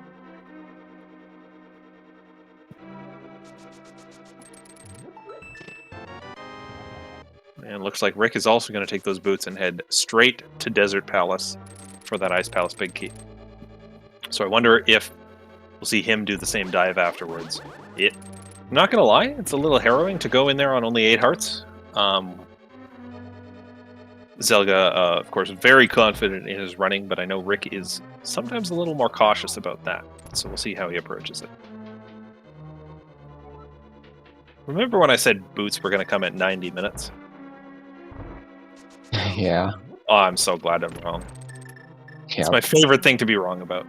And looks like Rick is also going to take those boots and head straight to Desert Palace for that Ice Palace big key. So I wonder if we'll see him do the same dive afterwards. I'm not going to lie, it's a little harrowing to go in there on only 8 hearts. Zelga, of course, very confident in his running, but I know Rick is sometimes a little more cautious about that. So we'll see how he approaches it. Remember when I said boots were going to come at 90 minutes? Yeah. Oh, I'm so glad I'm wrong. Yeah. It's my favorite thing to be wrong about.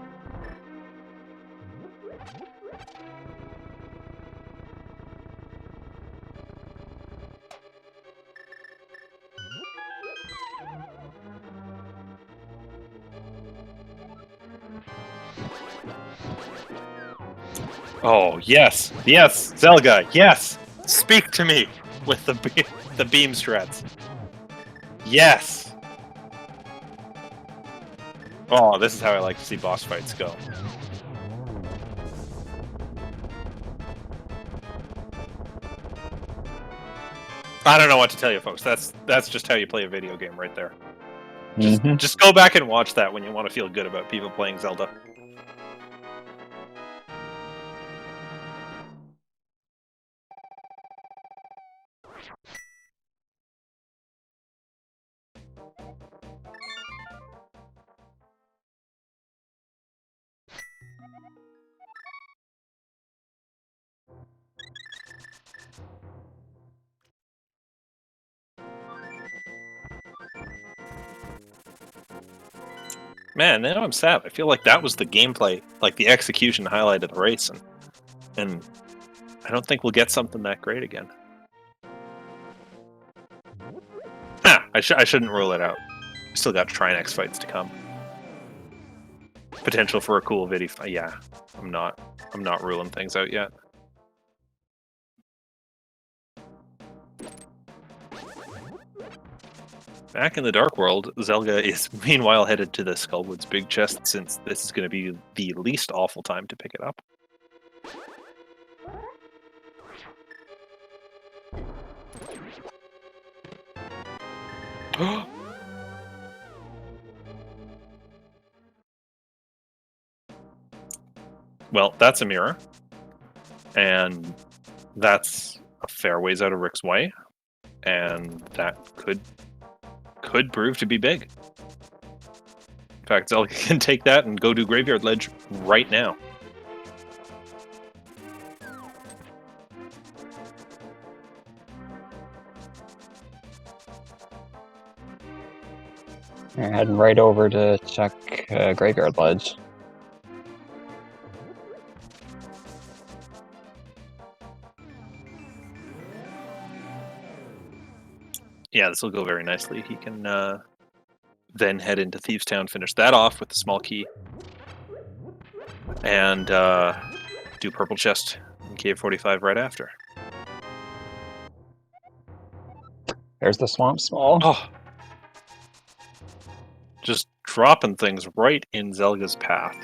Oh, yes. Yes, Zelga, yes. Speak to me with the beam strats. Yes. Oh, this is how I like to see boss fights go. I don't know what to tell you, folks. That's just how you play a video game right there. Just go back and watch that when you want to feel good about people playing Zelda. Man, now I'm sad. I feel like that was the gameplay, like the execution highlight of the race, and I don't think we'll get something that great again. I shouldn't rule it out. Still got Trinex fights to come. Potential for a cool video. Yeah, I'm not ruling things out yet. Back in the Dark World, Zelga is meanwhile headed to the Skullwood's big chest, since this is going to be the least awful time to pick it up. Well, that's a mirror, and that's a fair ways out of Rick's way, and that could prove to be big. In fact, Zelga can take that and go do Graveyard Ledge right now. We're heading right over to check Graveyard Ledge. Yeah, this will go very nicely. He can then head into Thieves Town, finish that off with the small key, and do Purple Chest in Cave 45 right after. There's the Swamp Small. Oh, just dropping things right in Zelga's path.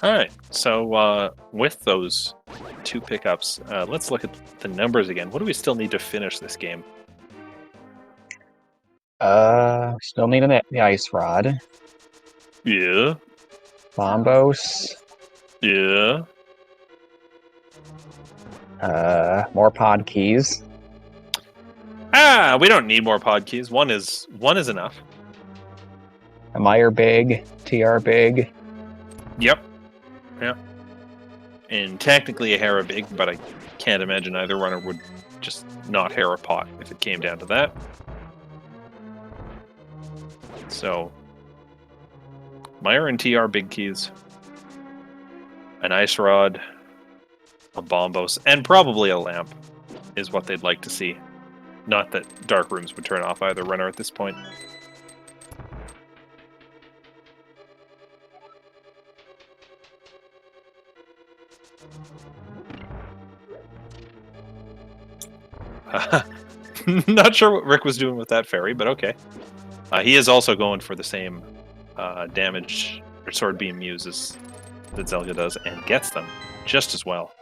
All right, so with those 2 pickups, let's look at the numbers again. What do we still need to finish this game? Still need the ice rod. Yeah. Bombos. Yeah. More pod keys. We don't need more pod keys. One is enough. A Meyer big. TR big. Yep. Yeah. And technically a Hera big, but I can't imagine either runner would just not Hera pot if it came down to that. So, Meyer and TR big keys, an ice rod, a bombos, and probably a lamp is what they'd like to see. Not that dark rooms would turn off either runner at this point. Not sure what Rick was doing with that fairy, but okay. He is also going for the same damage or sword beam uses that Zelga does, and gets them just as well.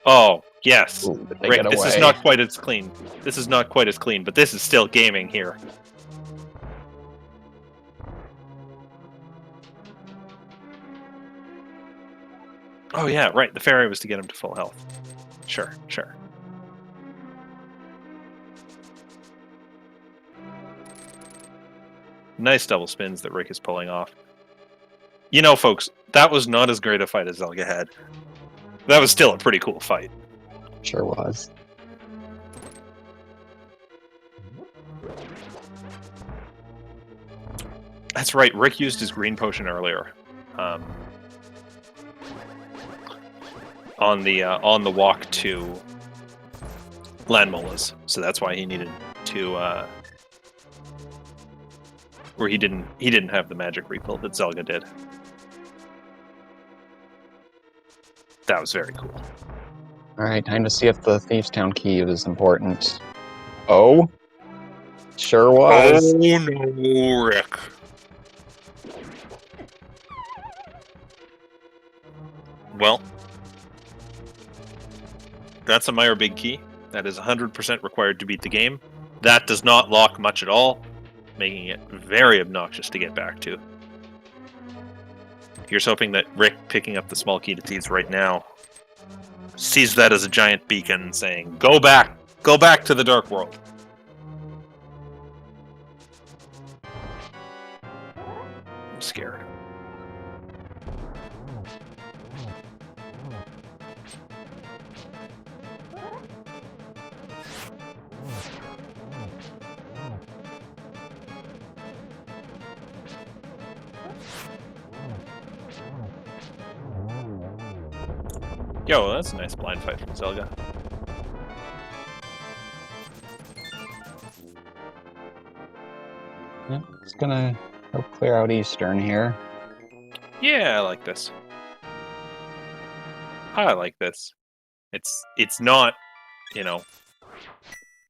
Oh, yes. Ooh, Rick, this is not quite as clean. This is not quite as clean, but this is still gaming here. Oh yeah, right. The fairy was to get him to full health. Sure, sure. Nice double spins that Rick is pulling off. You know, folks, that was not as great a fight as Zelga had. That was still a pretty cool fight. Sure was. That's right. Rick used his green potion earlier. On the walk to Landmola's, so that's why he needed to where he didn't have the magic refill that Zelga did. That was very cool. Alright, time to see if the Thieves Town key is important. Oh? Sure was. Oh no, Rick. Well, that's a Meyer big key. That is 100% required to beat the game. That does not lock much at all, making it very obnoxious to get back to. Here's hoping that Rick, picking up the small key to Thieves right now, sees that as a giant beacon saying, go back to the Dark World. I'm scared. Yo, that's a nice blind fight from Zelga. Yeah, it's gonna go clear out Eastern here. Yeah, I like this. I like this. It's not, you know,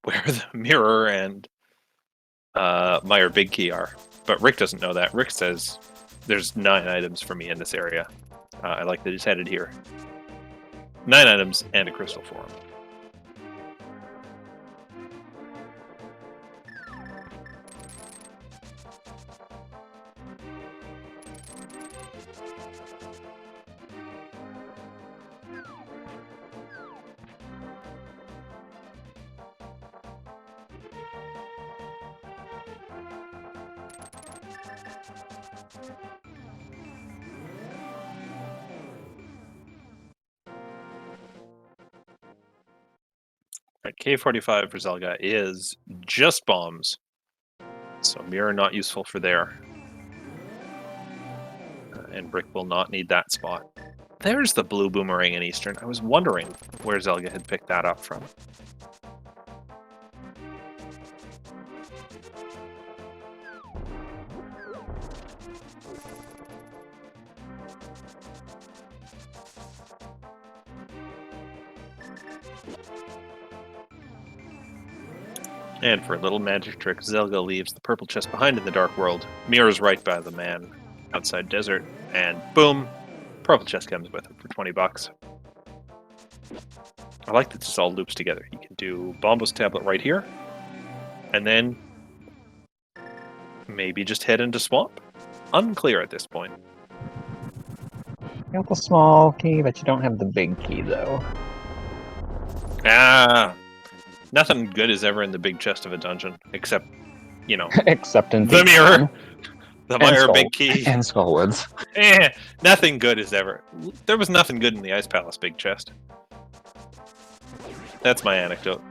where the mirror and Meyer big key are. But Rick doesn't know that. Rick says there's 9 items for me in this area. I like that he's headed here. 9 items and a crystal for him. Right, K45 for Zelga is just bombs. So mirror not useful for there. And Rick will not need that spot. There's the blue boomerang in Eastern. I was wondering where Zelga had picked that up from. And for a little magic trick, Zelga leaves the purple chest behind in the Dark World, mirrors right by the man outside desert, and boom, purple chest comes with it for 20 bucks. I like that this all loops together. You can do Bombo's tablet right here, and then maybe just head into Swamp. Unclear at this point. You got the small key, but you don't have the big key, though. Ah, nothing good is ever in the big chest of a dungeon, except, you know, Except in the mirror, the and mirror, Skull, big key. and Skullwoods. Nothing good is ever. There was nothing good in the Ice Palace big chest. That's my anecdote.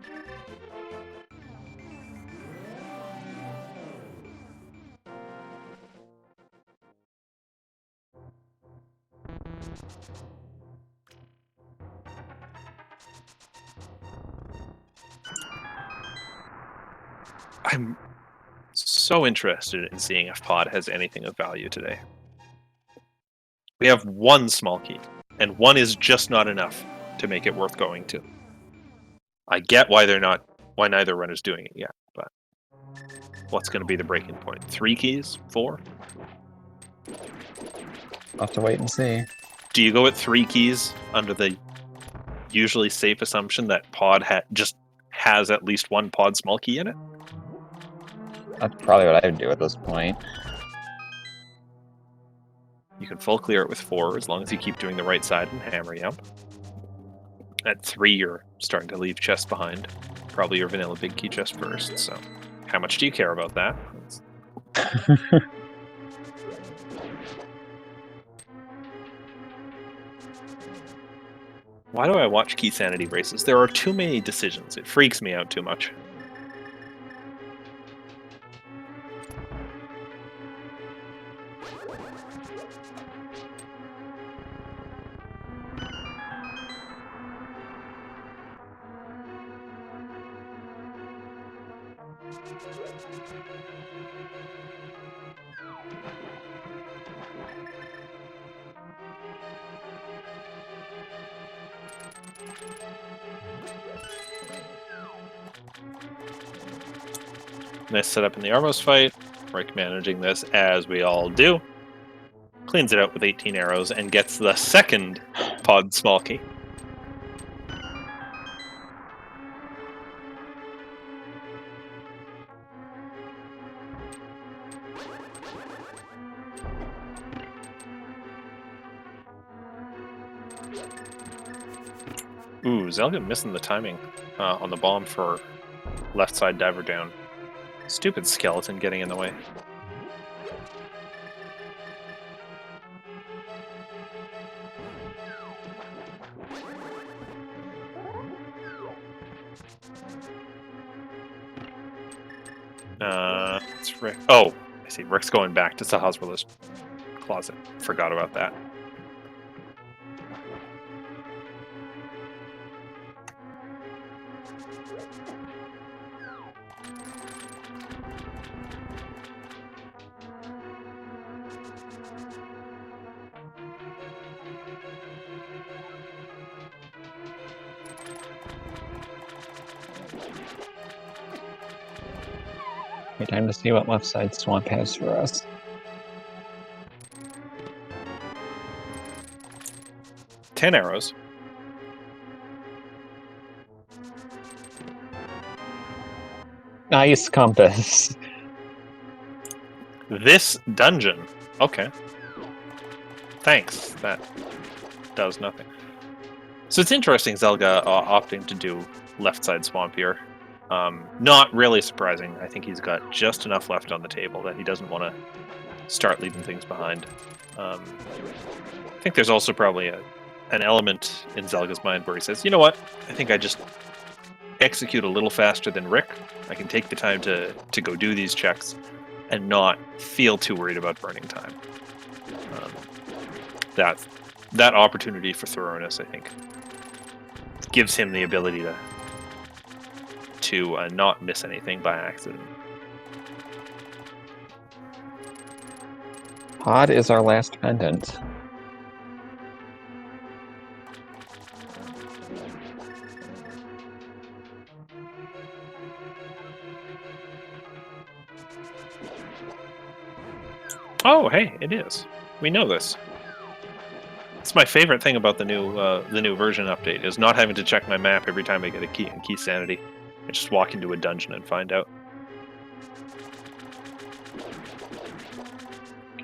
I'm so interested in seeing if Pod has anything of value today. We have one small key, and one is just not enough to make it worth going to. I get why neither runner's doing it yet, but what's going to be the breaking point? 3 keys? 4? I'll have to wait and see. Do you go at 3 keys under the usually safe assumption that Pod just has at least one Pod small key in it? That's probably what I would do at this point. You can full clear it with 4 as long as you keep doing the right side and hammering up. At 3, you're starting to leave chests behind. Probably your vanilla big key chest first, so how much do you care about that? Why do I watch key sanity races? There are too many decisions. It freaks me out too much. Nice setup in the Armos fight. Rick managing this, as we all do. Cleans it out with 18 arrows and gets the second Pod small key. Ooh, Zelga missing the timing on the bomb for left side diver down. Stupid skeleton getting in the way. It's Rick. Oh, I see. Rick's going back to Sahasrala's closet. Forgot about that. Time to see what left side Swamp has for us. Ten arrows. Nice compass. This dungeon. Okay. Thanks. That does nothing. So it's interesting Zelga opting to do left side Swamp here. Not really surprising. I think he's got just enough left on the table that he doesn't want to start leaving things behind. I think there's also probably an element in Zelga's mind where he says, you know what, I think I just execute a little faster than Rick. I can take the time to go do these checks and not feel too worried about burning time. That opportunity for thoroughness, I think, gives him the ability to not miss anything by accident. Pod is our last pendant. Oh, hey, it is. We know this. It's my favorite thing about the new version update is not having to check my map every time I get a key in Key Sanity. I just walk into a dungeon and find out.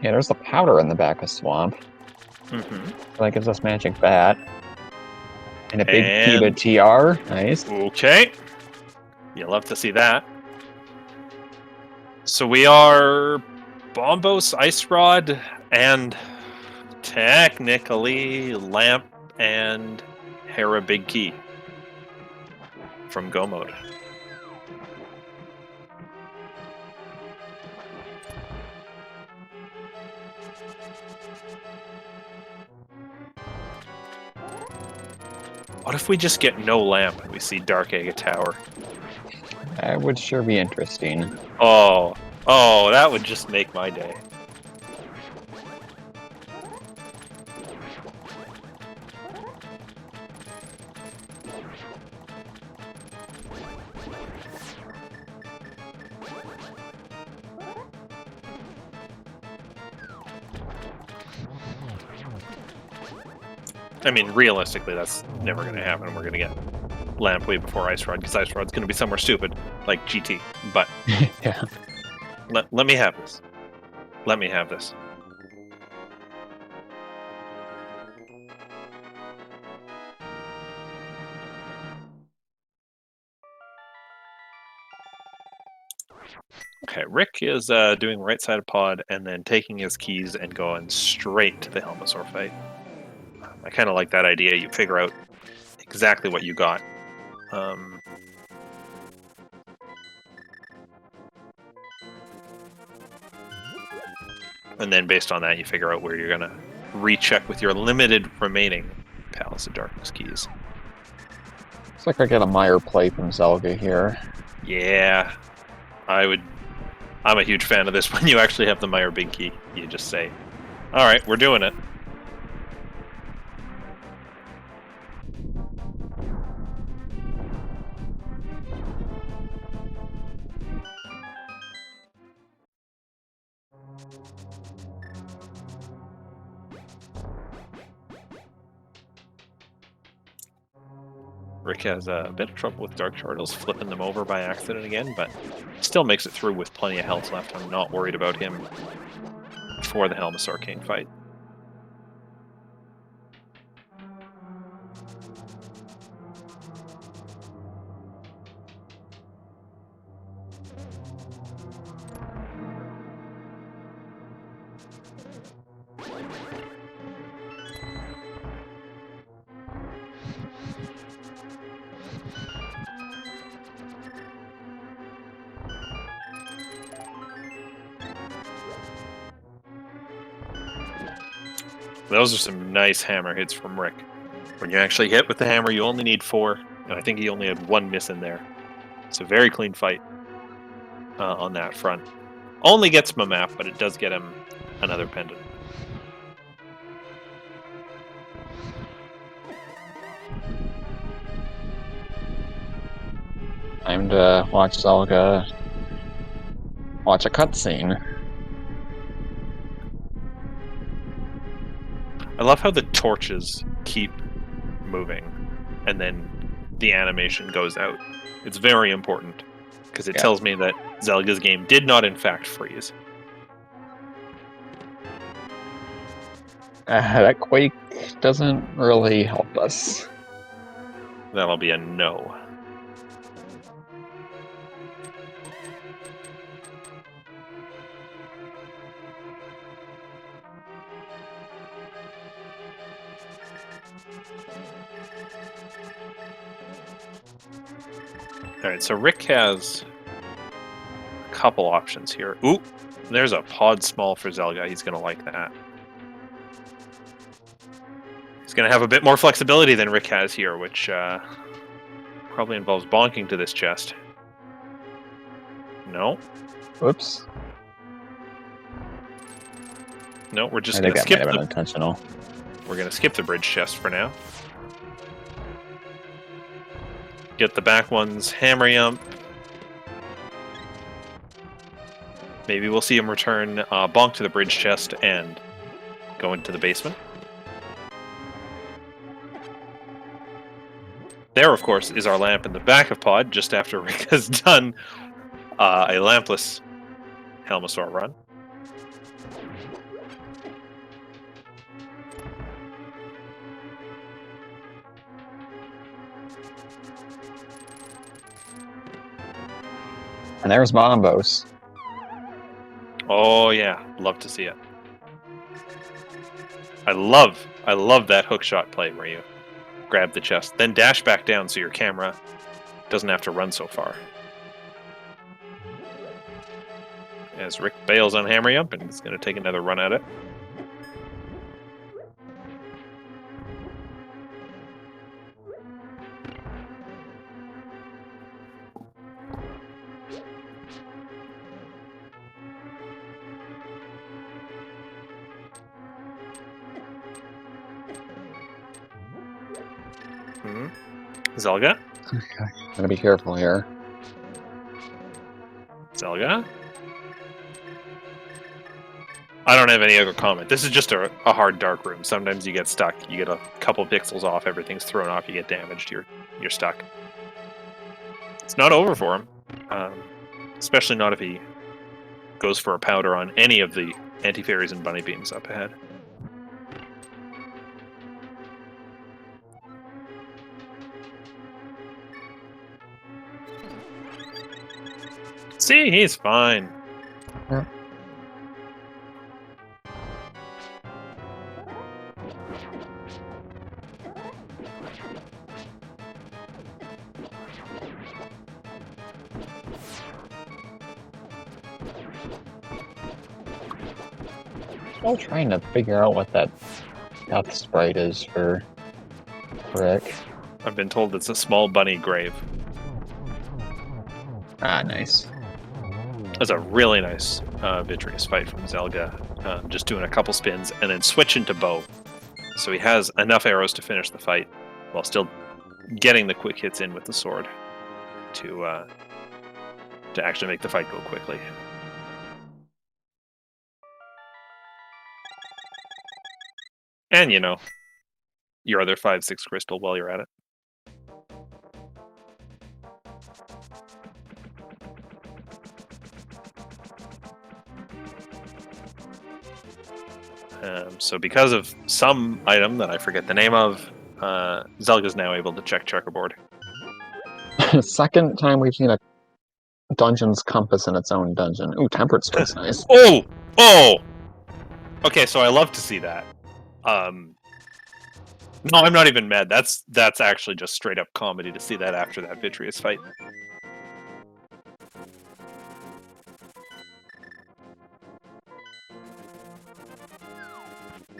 Yeah, there's the powder in the back of Swamp. Mm-hmm. So that gives us Magic Bat. And a big key to TR. Nice. Okay. You'll love to see that. So we are Bombos, Ice Rod, and technically Lamp and Hera Big Key from Go Mode. What if we just get no Lamp and we see Dark Agate Tower? That would sure be interesting. Oh, that would just make my day. I mean, realistically, that's never going to happen. We're going to get Lamp way before Ice Rod, because Ice Rod's going to be somewhere stupid, like GT. But Yeah. let me have this. Let me have this. Okay, Rick is doing right side of pod and then taking his keys and going straight to the Helmasaur fight. I kind of like that idea. You figure out exactly what you got. And then based on that, you figure out where you're going to recheck with your limited remaining Palace of Darkness keys. Looks like I get a Meyer play from Zelga here. Yeah, I'm a huge fan of this. When you actually have the Meyer Big Key, you just say, all right, we're doing it. Rick has a bit of trouble with Dark Turtles, flipping them over by accident again, but still makes it through with plenty of health left. I'm not worried about him for the Helmasaur King fight. Those are some nice hammer hits from Rick. When you actually hit with the hammer, you only need 4, and I think he only had 1 miss in there. It's a very clean fight on that front. Only gets him a map, but it does get him another pendant. Time to watch Zelga watch a cutscene. I love how the torches keep moving, and then the animation goes out. It's very important, because it tells me that Zelga's game did not in fact freeze. That quake doesn't really help us. That'll be a no. Alright, so Rick has a couple options here. Ooh, there's a pod small for Zelga. He's going to like that. He's going to have a bit more flexibility than Rick has here, which probably involves bonking to this chest. No. Whoops. No, we're just I going think to that skip might have the... been intentional. We're going to skip the bridge chest for now. Get the back ones, hammer yump. Maybe we'll see him return bonk to the bridge chest and go into the basement. There, of course, is our lamp in the back of pod, just after Rick has done a lampless Helmosaur run. And there's Bombos. Oh yeah, love to see it. I love that hook shot play where you grab the chest, then dash back down so your camera doesn't have to run so far. As Rick bails on Hammer Yump and is going to take another run at it. Zelga? Okay. Gotta be careful here. Zelga? I don't have any other comment. This is just a hard dark room. Sometimes you get stuck. You get a couple pixels off, everything's thrown off, you get damaged, you're stuck. It's not over for him. Especially not if he goes for a powder on any of the anti-fairies and bunny beams up ahead. See, he's fine. Yeah. Still trying to figure out what that death sprite is for Rick. I've been told it's a small bunny grave. Ah, nice. That's a really nice Vitreous fight from Zelga. Just doing a couple spins and then switching to bow. So he has enough arrows to finish the fight while still getting the quick hits in with the sword to actually make the fight go quickly. And, you know, your other 5-6 crystal while you're at it. So because of some item that I forget the name of, Zelga's now able to check checkerboard. Second time we've seen a dungeon's compass in its own dungeon. Ooh, tempered space, nice. Oh! Oh! Okay, so I love to see that. No, I'm not even mad. That's actually just straight up comedy to see that after that Vitreous fight.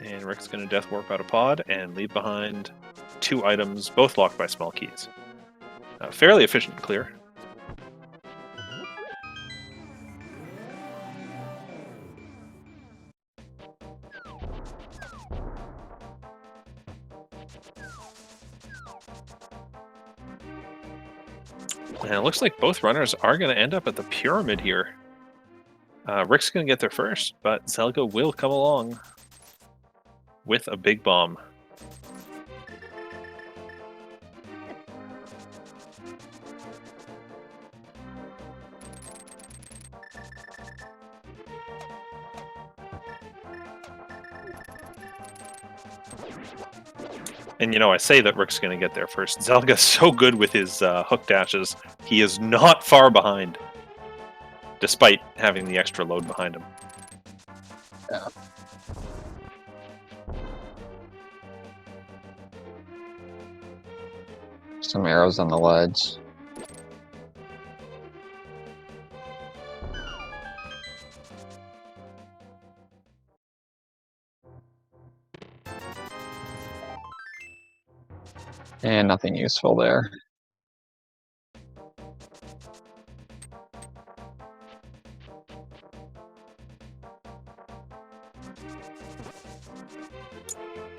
And Rick's going to Death Warp out of pod and leave behind 2 items, both locked by small keys. Fairly efficient and clear. And it looks like both runners are going to end up at the pyramid here. Rick's going to get there first, but Zelga will come along with a big bomb. And you know, I say that Rick's going to get there first. Zelga's so good with his hook dashes. He is not far behind, despite having the extra load behind him. Yeah. Some arrows on the ledge. And nothing useful there.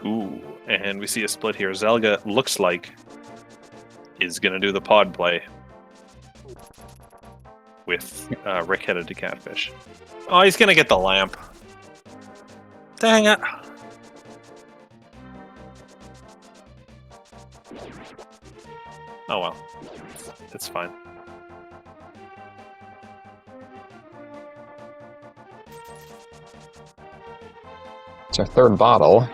Ooh, and we see a split here. Zelga looks like is going to do the pod play with Rick headed to Catfish. Oh, he's going to get the lamp. Dang it. Oh well. It's fine. It's our third bottle.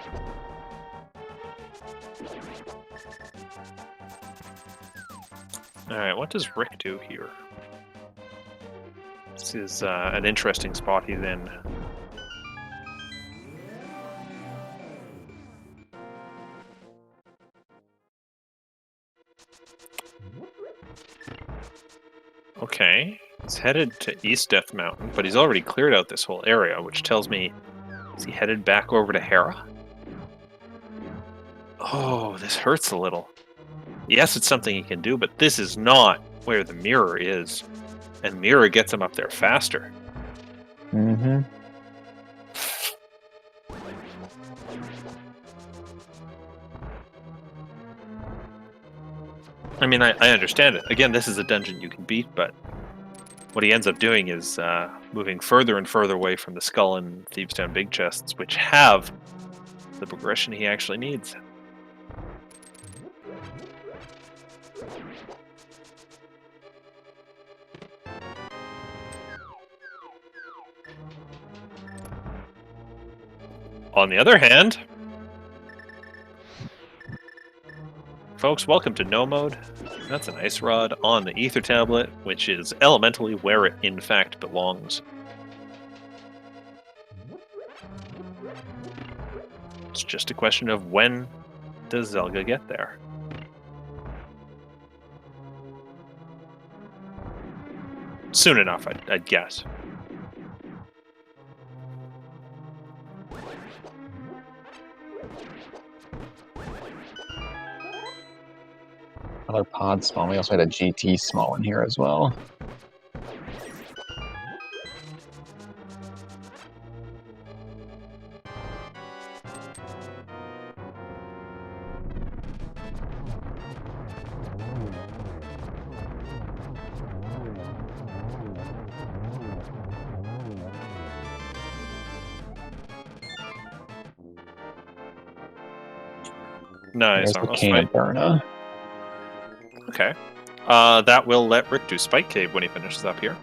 Alright, what does Rick do here? This is an interesting spot he's in. Okay, he's headed to East Death Mountain, but he's already cleared out this whole area, which tells me, is he headed back over to Hera? Oh, this hurts a little. Yes, it's something he can do, but this is not where the mirror is. And mirror gets him up there faster. Mm-hmm. I mean, I understand it. Again, this is a dungeon you can beat, but what he ends up doing is moving further and further away from the Skull and Thieves' Town big chests, which have the progression he actually needs. On the other hand, folks, welcome to No Mode. That's an ice rod on the ether tablet, which is elementally where it in fact belongs. It's just a question of when does Zelga get there? Soon enough, I'd guess. Another pod small. We also had a GT small in here as well. Nice. There's the can burner. Okay. That will let Rick do Spike Cave when he finishes up here.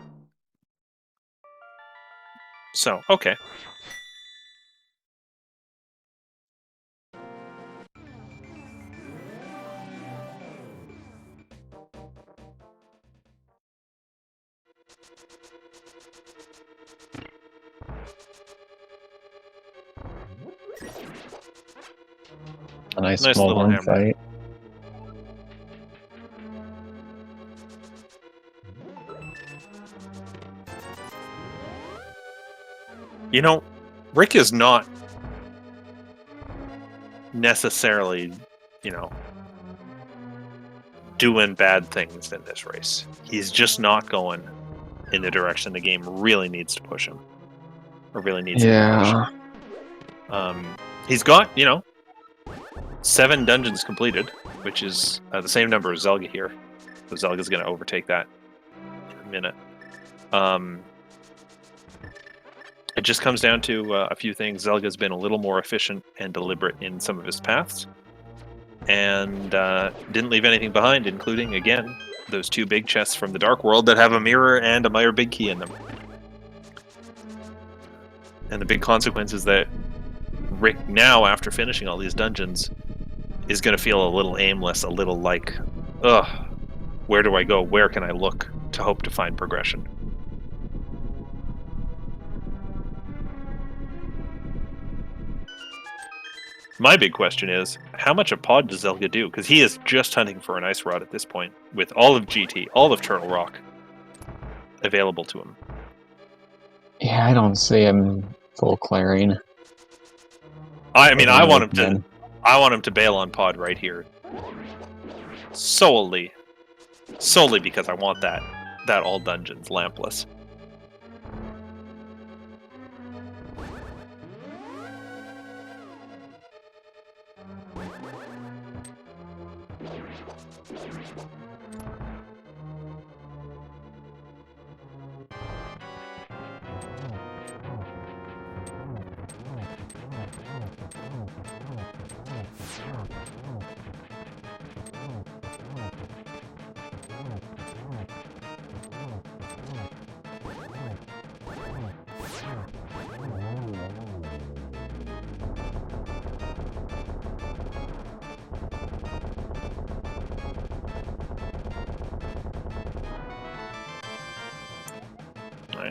So, okay. A nice Nice small little one hammer. fight. You know, Rick is not necessarily, doing bad things in this race. He's just not going in the direction the game really needs to push him. Or really needs him to push. He's got, 7 dungeons completed, which is the same number as Zelga here. So Zelga's going to overtake that in a minute. It just comes down to a few things. Zelga's been a little more efficient and deliberate in some of his paths. And didn't leave anything behind, including, again, those 2 big chests from the Dark World that have a mirror and a Meyer Big Key in them. And the big consequence is that Rick now, after finishing all these dungeons, is going to feel a little aimless, a little like, ugh, where do I go? Where can I look to hope to find progression? My big question is, how much a pod does Zelga do? Because he is just hunting for an ice rod at this point, with all of GT, all of Turtle Rock available to him. Yeah, I don't see him full clearing. I mean, I want him to bail on pod right here, solely because I want that all dungeons lampless.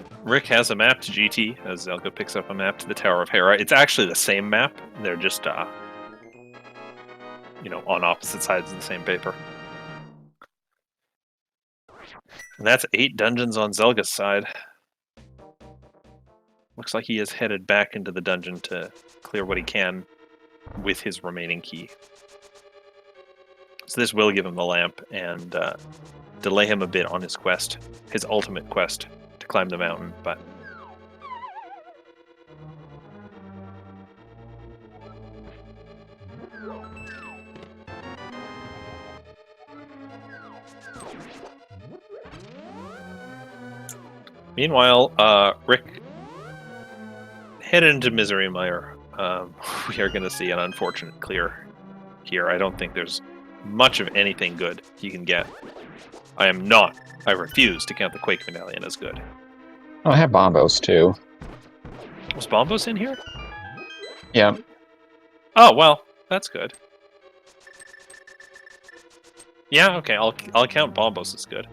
Alright, Rick has a map to GT, as Zelga picks up a map to the Tower of Hera. It's actually the same map, they're just, on opposite sides of the same paper. And that's 8 dungeons on Zelga's side. Looks like he is headed back into the dungeon to clear what he can with his remaining key. So this will give him the lamp and delay him a bit on his quest, his ultimate quest to climb the mountain, but meanwhile, Rick headed into Misery Mire. We are going to see an unfortunate clear here. I don't think there's much of anything good you can get. I refuse to count the Quake Medallion as good. Oh, I have Bombos, too. Was Bombos in here? Yeah. Oh, well, that's good. Yeah, okay, I'll count Bombos as good.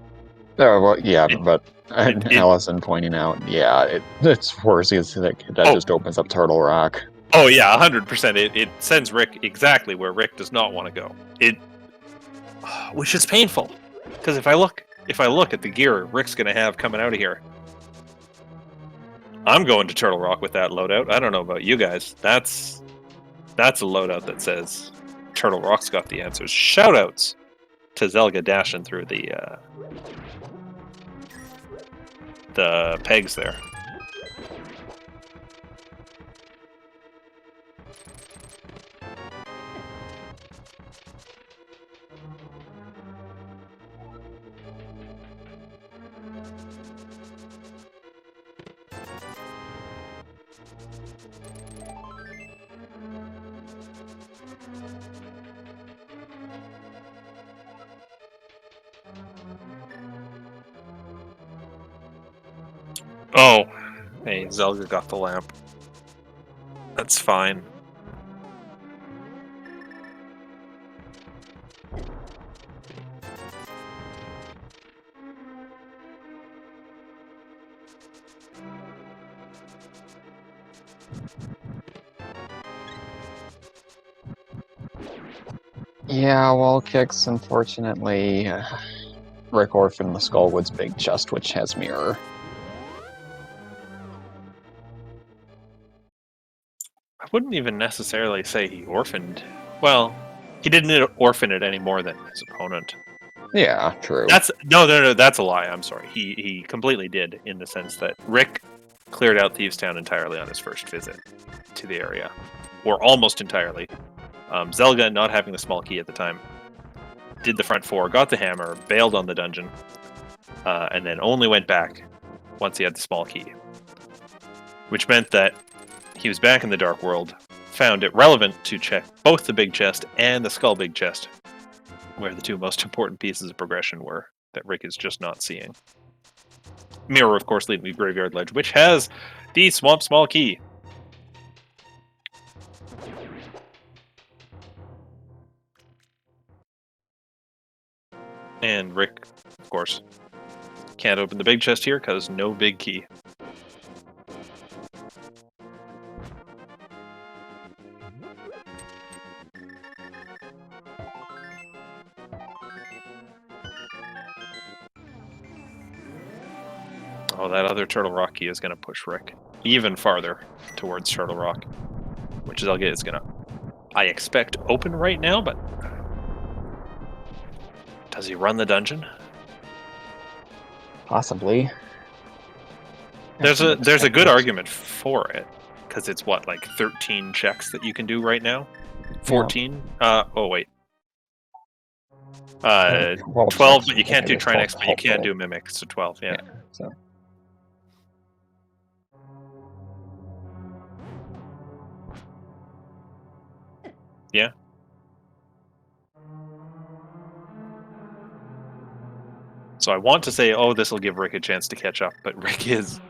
Oh, well, yeah, but Allison pointing out, yeah, it's worse because that just opens up Turtle Rock. Oh yeah, 100%. It sends Rick exactly where Rick does not want to go. Which is painful, because if I look at the gear Rick's gonna have coming out of here, I'm going to Turtle Rock with that loadout. I don't know about you guys. That's a loadout that says Turtle Rock's got the answers. Shoutouts to Zelga dashing through the pegs there. Oh, hey, Zelga got the lamp. That's fine. Yeah, wall kicks, unfortunately. Rick orphaned the Skullwood's big chest, which has mirror. I wouldn't even necessarily say he orphaned. Well, he didn't orphan it any more than his opponent. Yeah, true. No, that's a lie. I'm sorry. He completely did, in the sense that Rick cleared out Thieves Town entirely on his first visit to the area, or almost entirely. Zelga, not having the small key at the time, did the front 4, got the hammer, bailed on the dungeon, and then only went back once he had the small key, which meant that he was back in the Dark World, found it relevant to check both the big chest and the skull big chest, where the 2 most important pieces of progression were that Rick is just not seeing. Mirror, of course, leading to Graveyard Ledge, which has the Swamp Small Key. And Rick, of course, can't open the big chest here because no big key. Oh, that other Turtle Rock key is going to push Rick even farther towards Turtle Rock, which is going to, I expect, open right now, but does he run the dungeon? Possibly. There's a good argument for it, because it's what, like 13 checks that you can do right now? 14? Yeah. Oh wait. 12, but you can't do Trinex, but you can do Mimic, so 12, yeah. So. Yeah. So I want to say, oh, this will give Rick a chance to catch up, but Rick is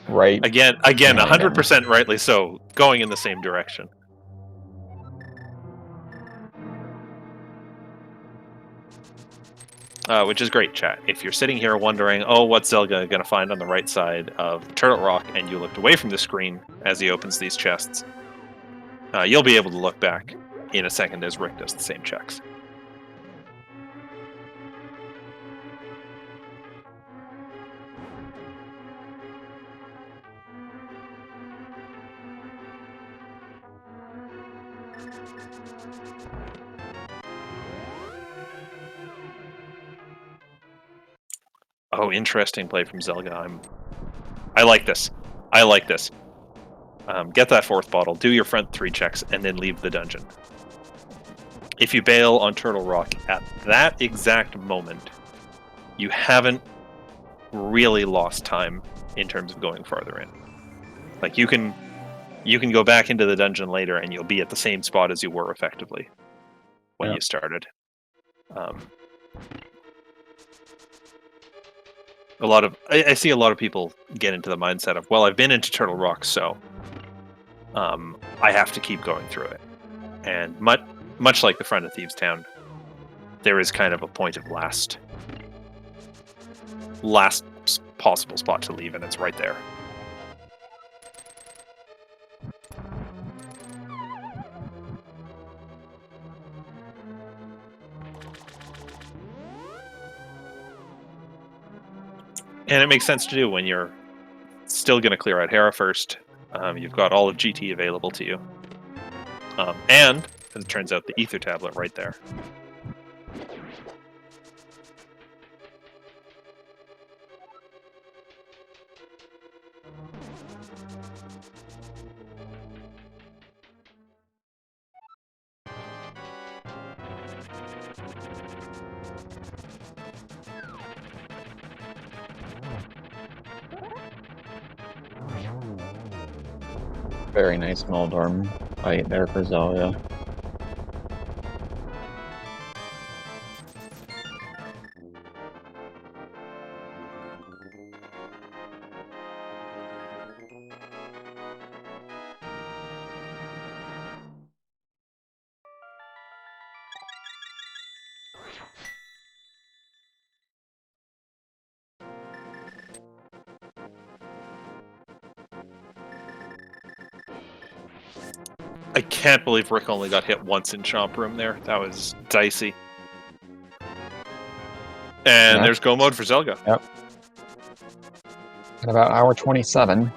right again, 100% rightly so, going in the same direction. which is great, chat. If you're sitting here wondering, oh, what's Zelga going to find on the right side of Turtle Rock, and you looked away from the screen as he opens these chests, you'll be able to look back in a second as Rick does the same checks. Oh, interesting play from Zelga. I like this. I like this. Get that 4th bottle, do your front 3 checks, and then leave the dungeon. If you bail on Turtle Rock at that exact moment, you haven't really lost time in terms of going farther in. Like, you can go back into the dungeon later, and you'll be at the same spot as you were effectively when you started. I see a lot of people get into the mindset of, well, I've been into Turtle Rock, so I have to keep going through it. And much like the front of Thieves Town, there is kind of a point of last possible spot to leave, and it's right there. And it makes sense to do when you're still going to clear out Hera first. You've got all of GT available to you. And, as it turns out, the Ether Tablet right there. Very nice Moldorm fight there for Zelga. I can't believe Rick only got hit once in Chomp Room there. That was dicey. And there's go mode for Zelga. Yep. At about hour 27.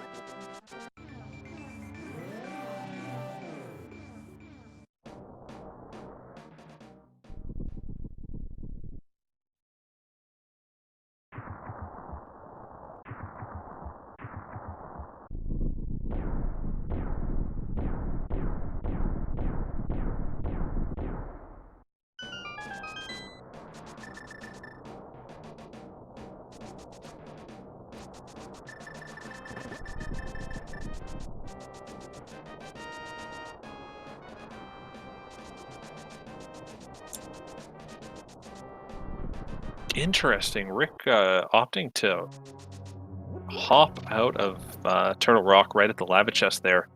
Interesting. Rick opting to hop out of Turtle Rock right at the lava chest there.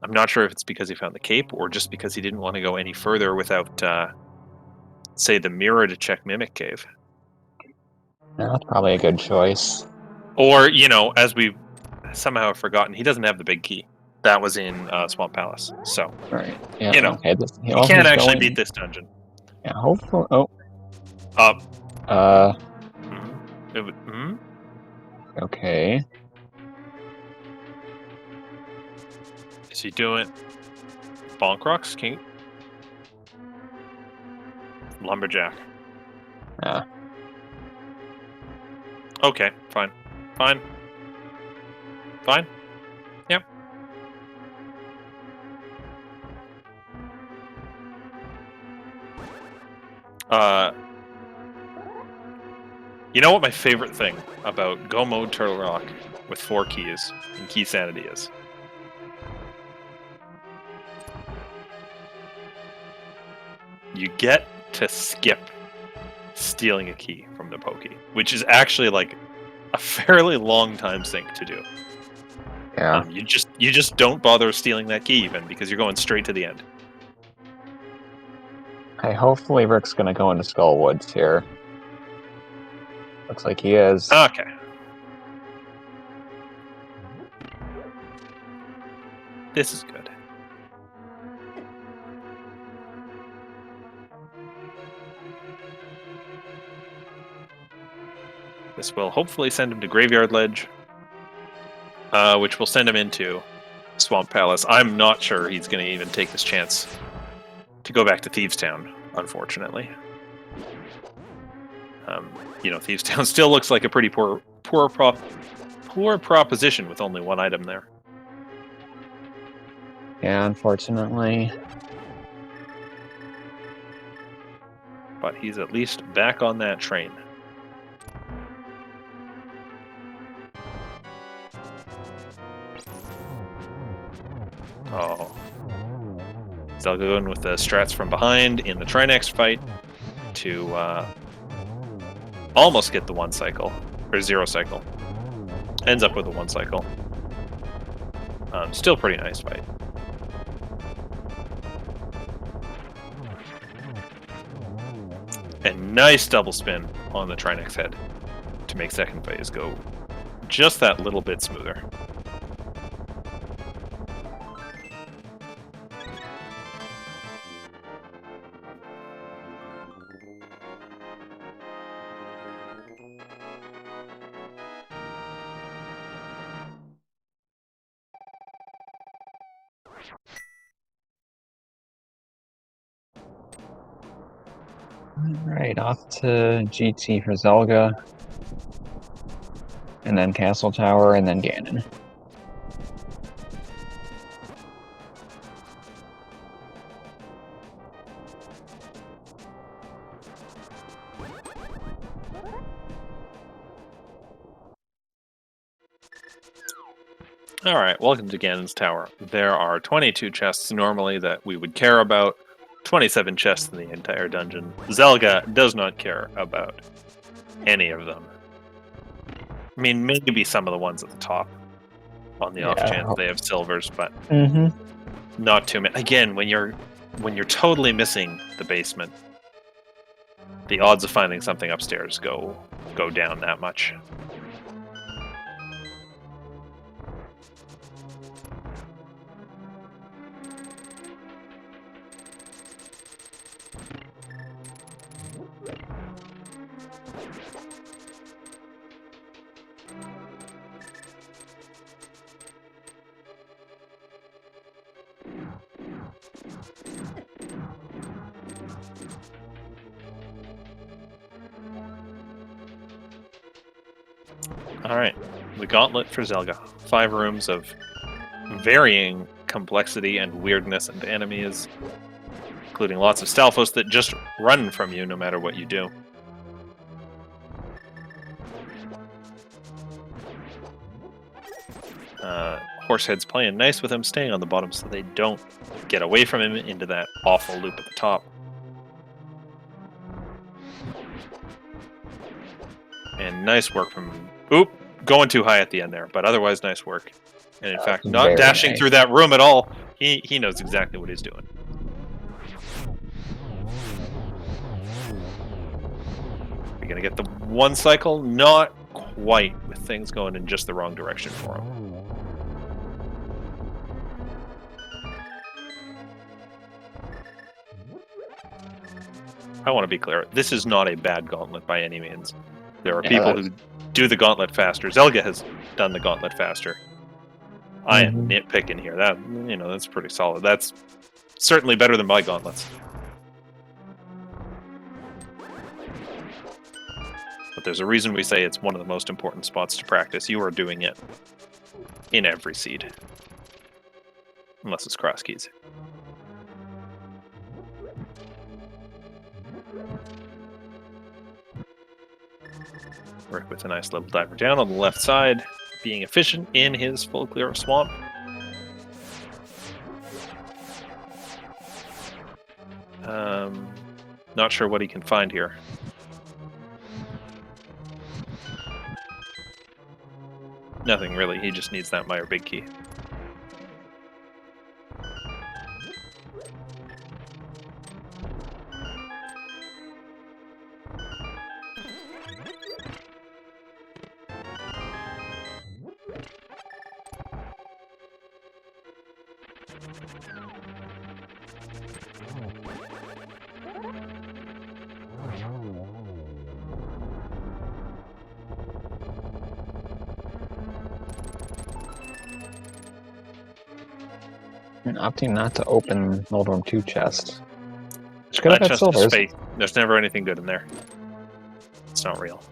I'm not sure if it's because he found the cape or just because he didn't want to go any further without, say, the mirror to check Mimic Cave. Yeah, that's probably a good choice. Or, as we've somehow forgotten, he doesn't have the big key. That was in Swamp Palace. So, right. Yeah, okay, he can't actually beat this dungeon. Yeah, hopefully. Oh. Okay. Is he doing Bonk Rocks? King? Lumberjack. Yeah. Okay, fine. Yep. You know what my favorite thing about Go Mode Turtle Rock with 4 keys and Key Sanity is? You get to skip stealing a key from the Pokey, which is actually like a fairly long time sink to do. Yeah. You just don't bother stealing that key even because you're going straight to the end. Hopefully Rick's gonna go into Skull Woods here. Looks like he is. Okay. This is good. This will hopefully send him to Graveyard Ledge, which will send him into Swamp Palace. I'm not sure he's going to even take this chance to go back to Thieves Town, unfortunately. Thieves Town still looks like a pretty poor proposition with only one item there. Yeah, unfortunately. But he's at least back on that train. Oh. Zelga going with the strats from behind in the Trinex fight to almost get the 1 cycle, or 0 cycle. Ends up with a 1 cycle. Still pretty nice fight. And nice double spin on the Trinex head to make second phase go just that little bit smoother. Alright, off to GT for Zelga. And then Castle Tower, and then Ganon. Alright, welcome to Ganon's Tower. There are 22 chests normally that we would care about, 27 chests in the entire dungeon. Zelga does not care about any of them. I mean, maybe some of the ones at the top, on the off chance they have silvers, but not too many. Again, when you're totally missing the basement, the odds of finding something upstairs go down that much. Alright, the gauntlet for Zelga. 5 rooms of varying complexity and weirdness and enemies, including lots of Stalfos that just run from you no matter what you do. Horsehead's playing nice with him, staying on the bottom so they don't get away from him into that awful loop at the top. And nice work from... Oop! Going too high at the end there, but otherwise nice work. And in fact, not dashing through that room at all. He knows exactly what he's doing. You're going to get the 1 cycle? Not quite, with things going in just the wrong direction for him. I want to be clear, this is not a bad gauntlet by any means. There are people who do the gauntlet faster. Zelga has done the gauntlet faster. I am nitpicking here. That's pretty solid. That's certainly better than my gauntlets. But there's a reason we say it's one of the most important spots to practice. You are doing it in every seed. Unless it's cross keys. Work with a nice level diver down on the left side, being efficient in his full clear of swamp. Not sure what he can find here. Nothing really, he just needs that Meyer big key. And opting not to open World War II chest. Which could That have had chest is silvers. fake. There's never anything good in there. It's not real.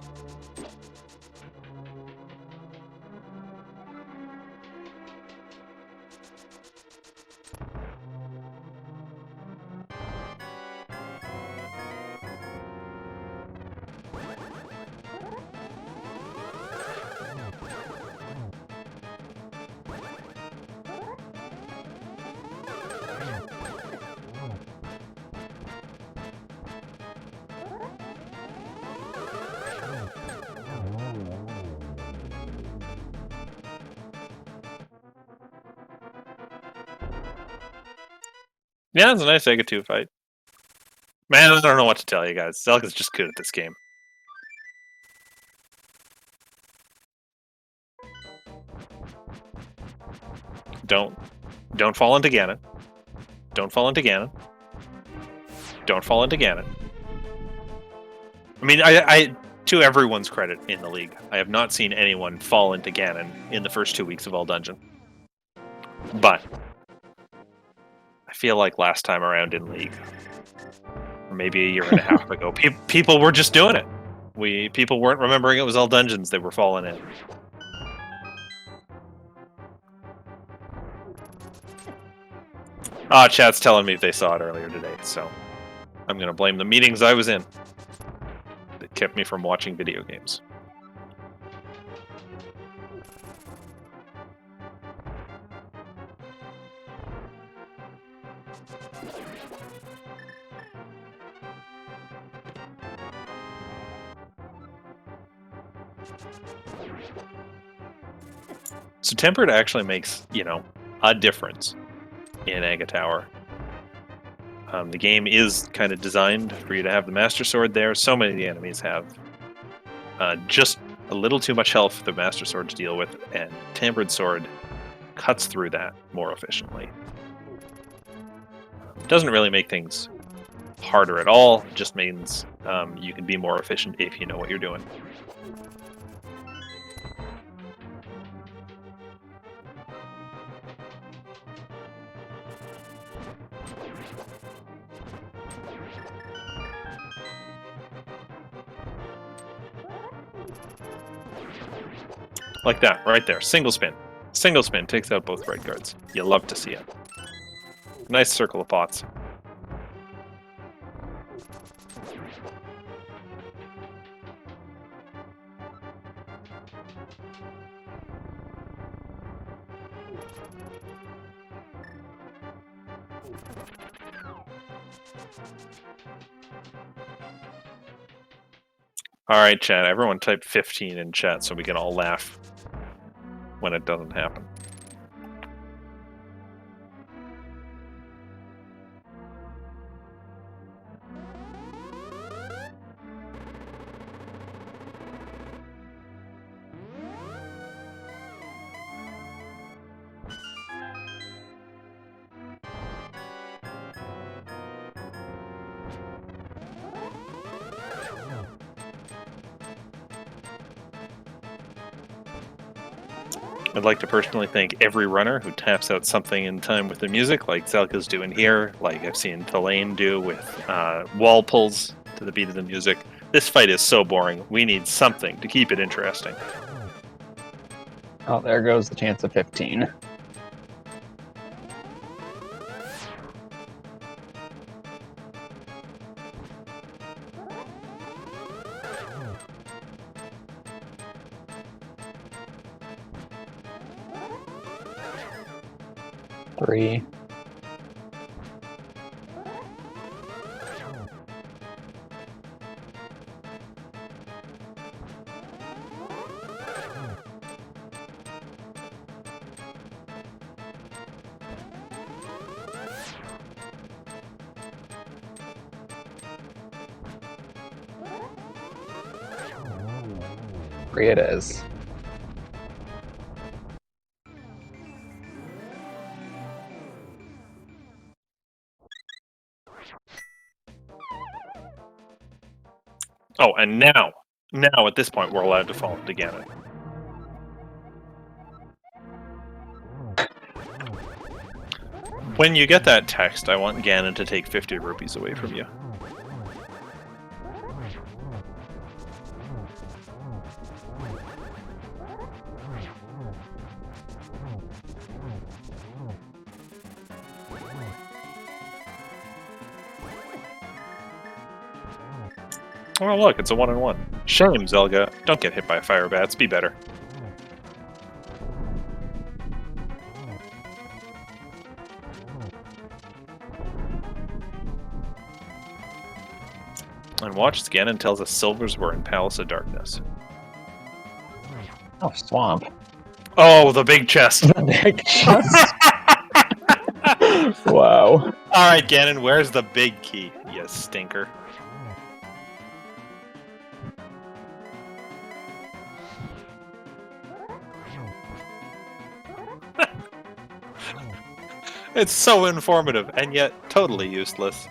Yeah, it's a nice Ega 2 fight. Man, I don't know what to tell you guys. Zelga's just good at this game. Don't fall into Ganon. Don't fall into Ganon. Don't fall into Ganon. I mean, I to everyone's credit in the league, I have not seen anyone fall into Ganon in the first 2 weeks of All Dungeon. But I feel like last time around in league, or maybe a year and a half ago, people were just doing it. People weren't remembering it was All Dungeons they were falling in. Chat's telling me if they saw it earlier today, so I'm going to blame the meetings I was in that kept me from watching video games. So Tempered actually makes, a difference in Aga Tower. The game is kind of designed for you to have the Master Sword there. So many of the enemies have just a little too much health for the Master Sword to deal with, and Tempered Sword cuts through that more efficiently. It doesn't really make things harder at all. It just means you can be more efficient if you know what you're doing. Like that, right there. Single spin. Single spin takes out both red guards. You love to see it. Nice circle of pots. Alright, chat. Everyone type 15 in chat so we can all laugh when it doesn't happen. I'd like to personally thank every runner who taps out something in time with the music, like Zelka's doing here, like I've seen Tulane do with wall pulls to the beat of the music. This fight is so boring. We need something to keep it interesting. Oh, there goes the chance of 15. Three. Three it is. Oh, and now at this point, we're allowed to fall into Ganon. When you get that text, I want Ganon to take 50 rupees away from you. Oh, look, it's a 1-on-1. Shame, Zelga. Don't get hit by fire bats. Be better. And watch as Ganon tells us silvers were in Palace of Darkness. Oh, swamp. Oh, the big chest. The big chest. Wow. All right, Ganon, where's the big key, you stinker? It's so informative, and yet totally useless.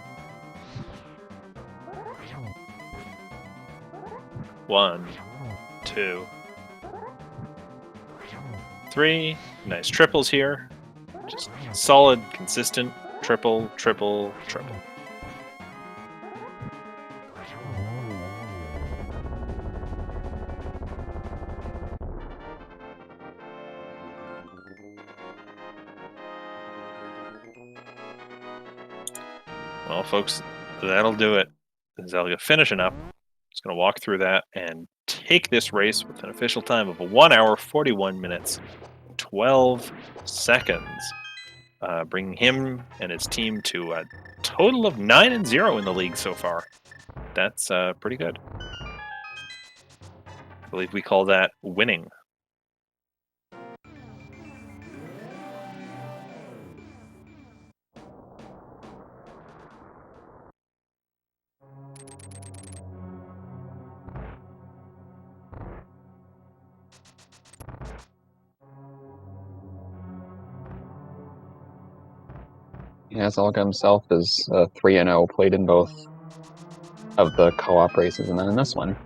1, 2, 3. Nice triples here. Just solid, consistent triple, triple, triple. Well, folks, that'll do it. Zelga finishing up. Just going to walk through that and take this race with an official time of 1 hour, 41 minutes, 12 seconds. Bringing him and his team to a total of 9-0 in the league so far. That's pretty good. I believe we call that winning. Yeah, Zelga himself is 3-0, played in both of the co-op races, and then in this one.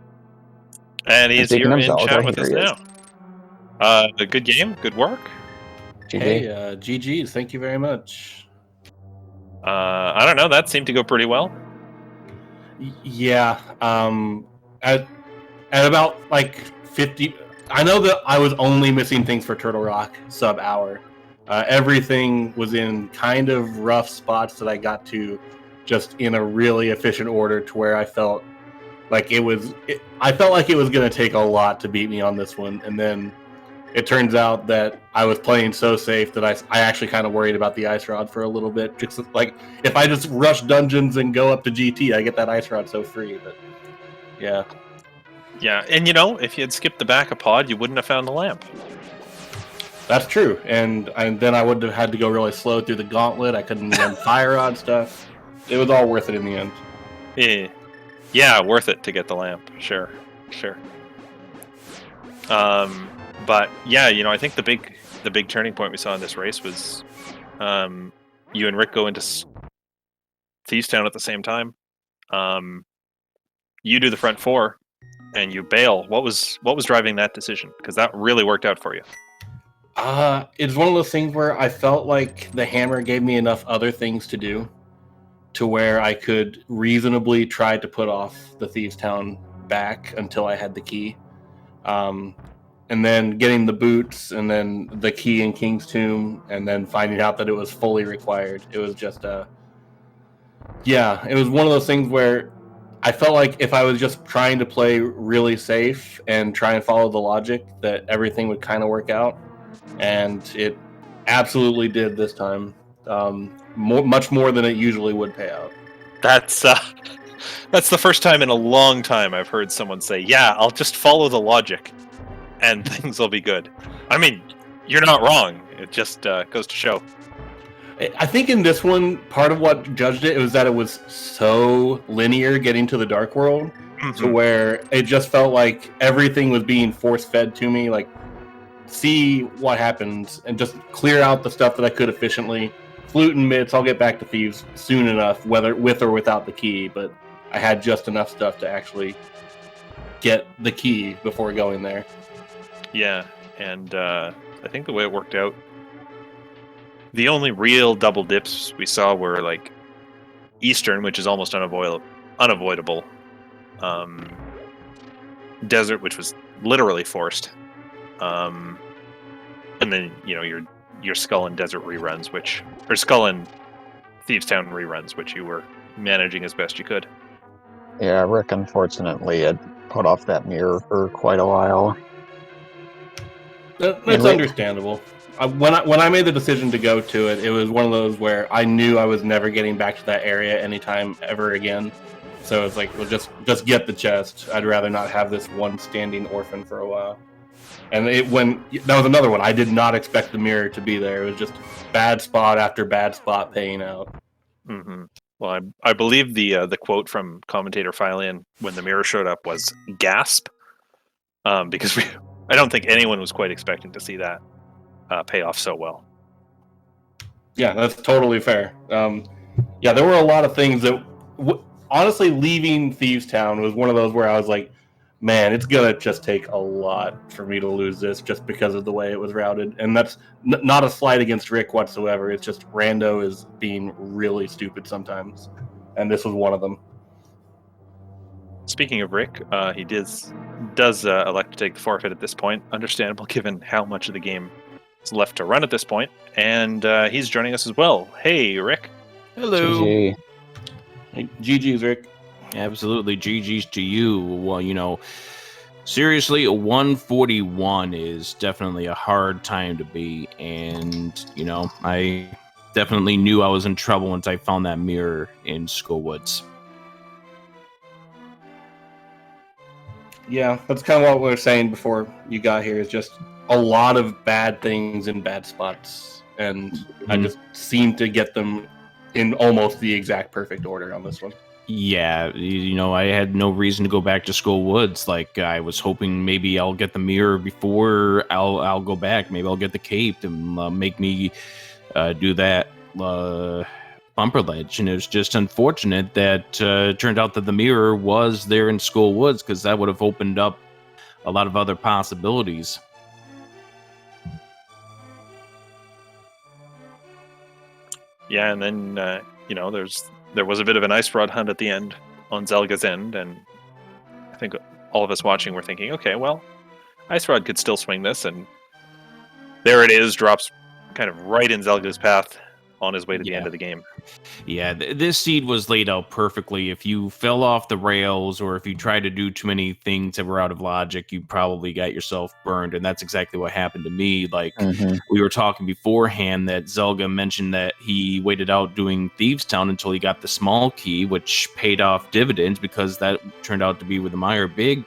And he's here in Zelga, chat with us now. A good game, good work. GG. Hey, GG's, thank you very much. I don't know, that seemed to go pretty well. Yeah, at about like 50, I know that I was only missing things for Turtle Rock sub-hour. Everything was in kind of rough spots that I got to just in a really efficient order to where I felt like it was going to take a lot to beat me on this one. And then it turns out that I was playing so safe that I actually kind of worried about the ice rod for a little bit. Just like if I just rush dungeons and go up to GT, I get that ice rod so free. But yeah. Yeah, and you know, if you had skipped the back of pod, you wouldn't have found the lamp. That's true, and then I would have had to go really slow through the gauntlet. I couldn't run fire on stuff. It was all worth it in the end. Yeah, worth it to get the lamp. Sure. But yeah, you know, I think the big turning point we saw in this race was you and Rick go into Thieves Town at the same time. You do the front four, and you bail. What was driving that decision? Because that really worked out for you. It's one of those things where I felt like the hammer gave me enough other things to do to where I could reasonably try to put off the Thieves Town back until I had the key. And then getting the boots and then the key in King's Tomb and then finding out that it was fully required. It was just it was one of those things where I felt like if I was just trying to play really safe and try and follow the logic, that everything would kind of work out. And it absolutely did this time, much more than it usually would pay out. That's the first time in a long time I've heard someone say, "Yeah, I'll just follow the logic, and things will be good." I mean, you're not wrong. It just goes to show. I think in this one, part of what judged it was that it was so linear getting to the Dark World, to where it just felt like everything was being force-fed to me, like, see what happens and just clear out the stuff that I could efficiently. Flute and mitts, I'll get back to Thieves soon enough, whether with or without the key, but I had just enough stuff to actually get the key before going there. Yeah, and I think the way it worked out, the only real double dips we saw were like Eastern, which is almost unavoidable. Desert, which was literally forced. And then your Skull and Desert reruns, or Skull and Thieves Town reruns, which you were managing as best you could. Yeah, Rick unfortunately had put off that mirror for quite a while. That's understandable. When I made the decision to go to it, it was one of those where I knew I was never getting back to that area anytime ever again. So it's like, well, just get the chest. I'd rather not have this one standing orphan for a while. And that was another one. I did not expect the mirror to be there. It was just bad spot after bad spot paying out. Mm-hmm. Well, I believe the quote from commentator Philian when the mirror showed up was gasp, because I don't think anyone was quite expecting to see that pay off so well. Yeah, that's totally fair. Yeah, there were a lot of things that, honestly, leaving Thieves Town was one of those where I was like, man, it's going to just take a lot for me to lose this just because of the way it was routed. And that's not a slight against Rick whatsoever. It's just Rando is being really stupid sometimes. And this was one of them. Speaking of Rick, he does elect to take the forfeit at this point. Understandable given how much of the game is left to run at this point. And he's joining us as well. Hey, Rick. Hello. GG. Hey, GG's, Rick. Absolutely, GG's to you. Well, seriously, a 141 is definitely a hard time to beat. And, I definitely knew I was in trouble once I found that mirror in Skullwoods. Yeah, that's kind of what we were saying before you got here, is just a lot of bad things in bad spots. And I just seemed to get them in almost the exact perfect order on this one. Yeah, I had no reason to go back to Skullwoods. Like, I was hoping maybe I'll get the mirror before I'll go back. Maybe I'll get the cape and make me do that bumper ledge. And it was just unfortunate that it turned out that the mirror was there in Skullwoods, because that would have opened up a lot of other possibilities. Yeah, and then there was a bit of an ice rod hunt at the end on Zelga's end, and I think all of us watching were thinking, okay, well, ice rod could still swing this, and there it is, drops kind of right in Zelga's path on his way to the end of the game. Yeah, this seed was laid out perfectly. If you fell off the rails, or if you tried to do too many things that were out of logic, you probably got yourself burned, and that's exactly what happened to me. Like, we were talking beforehand that Zelga mentioned that he waited out doing Thieves Town until he got the small key, which paid off dividends, because that turned out to be where the Meyer Big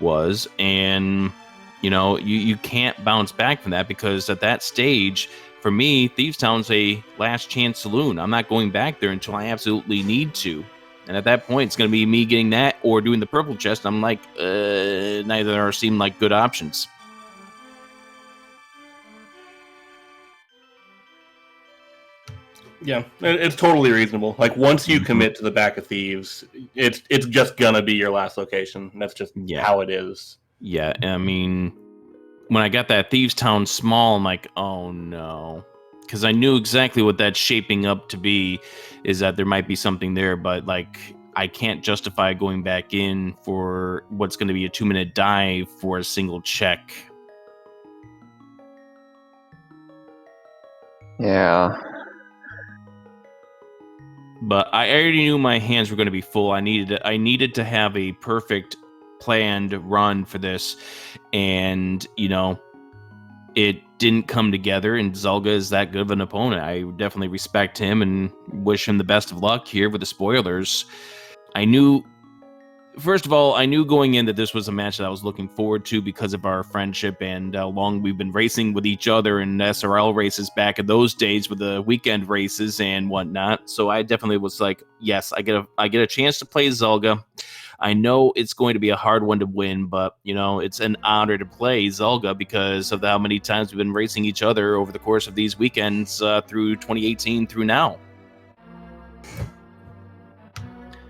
was. And, you can't bounce back from that, because at that stage, for me, Thieves Town's a last chance saloon. I'm not going back there until I absolutely need to. And at that point, it's going to be me getting that or doing the purple chest. I'm like, neither seem like good options. Yeah, it's totally reasonable. Like, once you commit to the Back of Thieves, it's just going to be your last location. That's just how it is. Yeah, I mean, when I got that Thieves Town small, I'm like, oh no. Because I knew exactly what that's shaping up to be, is that there might be something there, but like, I can't justify going back in for what's going to be a 2-minute dive for a single check. Yeah. But I already knew my hands were going to be full. I needed to have a perfect planned run for this, and it didn't come together, and Zelga is that good of an opponent. I definitely respect him and wish him the best of luck here with the spoilers. First of all, I knew going in that this was a match that I was looking forward to because of our friendship and how long we've been racing with each other in SRL races back in those days with the weekend races and whatnot. So I definitely was like, yes, I get a chance to play Zelga. I know it's going to be a hard one to win, but, it's an honor to play Zelga because of how many times we've been racing each other over the course of these weekends through 2018 through now.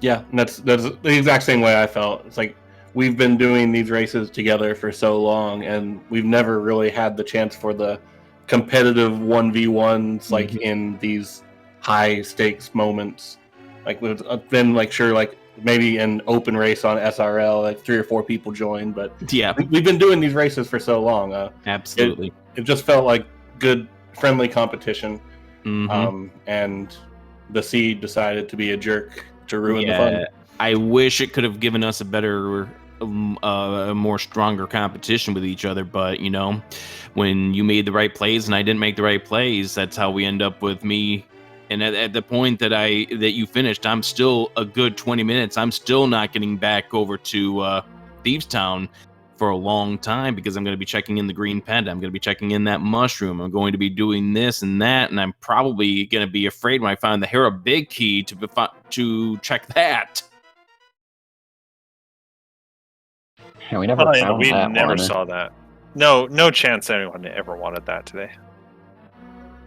Yeah, and that's the exact same way I felt. It's like, we've been doing these races together for so long, and we've never really had the chance for the competitive 1v1s like in these high stakes moments. Like we've been like sure like maybe an open race on SRL, like 3 or 4 people join, but Yeah, we've been doing these races for so long. absolutely. It just felt like good friendly competition. Mhm. And the seed decided to be a jerk to ruin the fun. I wish it could have given us a better, a more stronger competition with each other. But you know, when you made the right plays and I didn't make the right plays, that's how we end up with me. And at the point that you finished, I'm still a good 20 minutes. I'm still not getting back over to Thievestown for a long time because I'm going to be checking in the green panda. I'm going to be checking in that mushroom. I'm going to be doing this and that, and I'm probably going to be afraid when I find the Hera Big Key to check that. Yeah, we never found we that never one. saw that. No chance anyone ever wanted that today.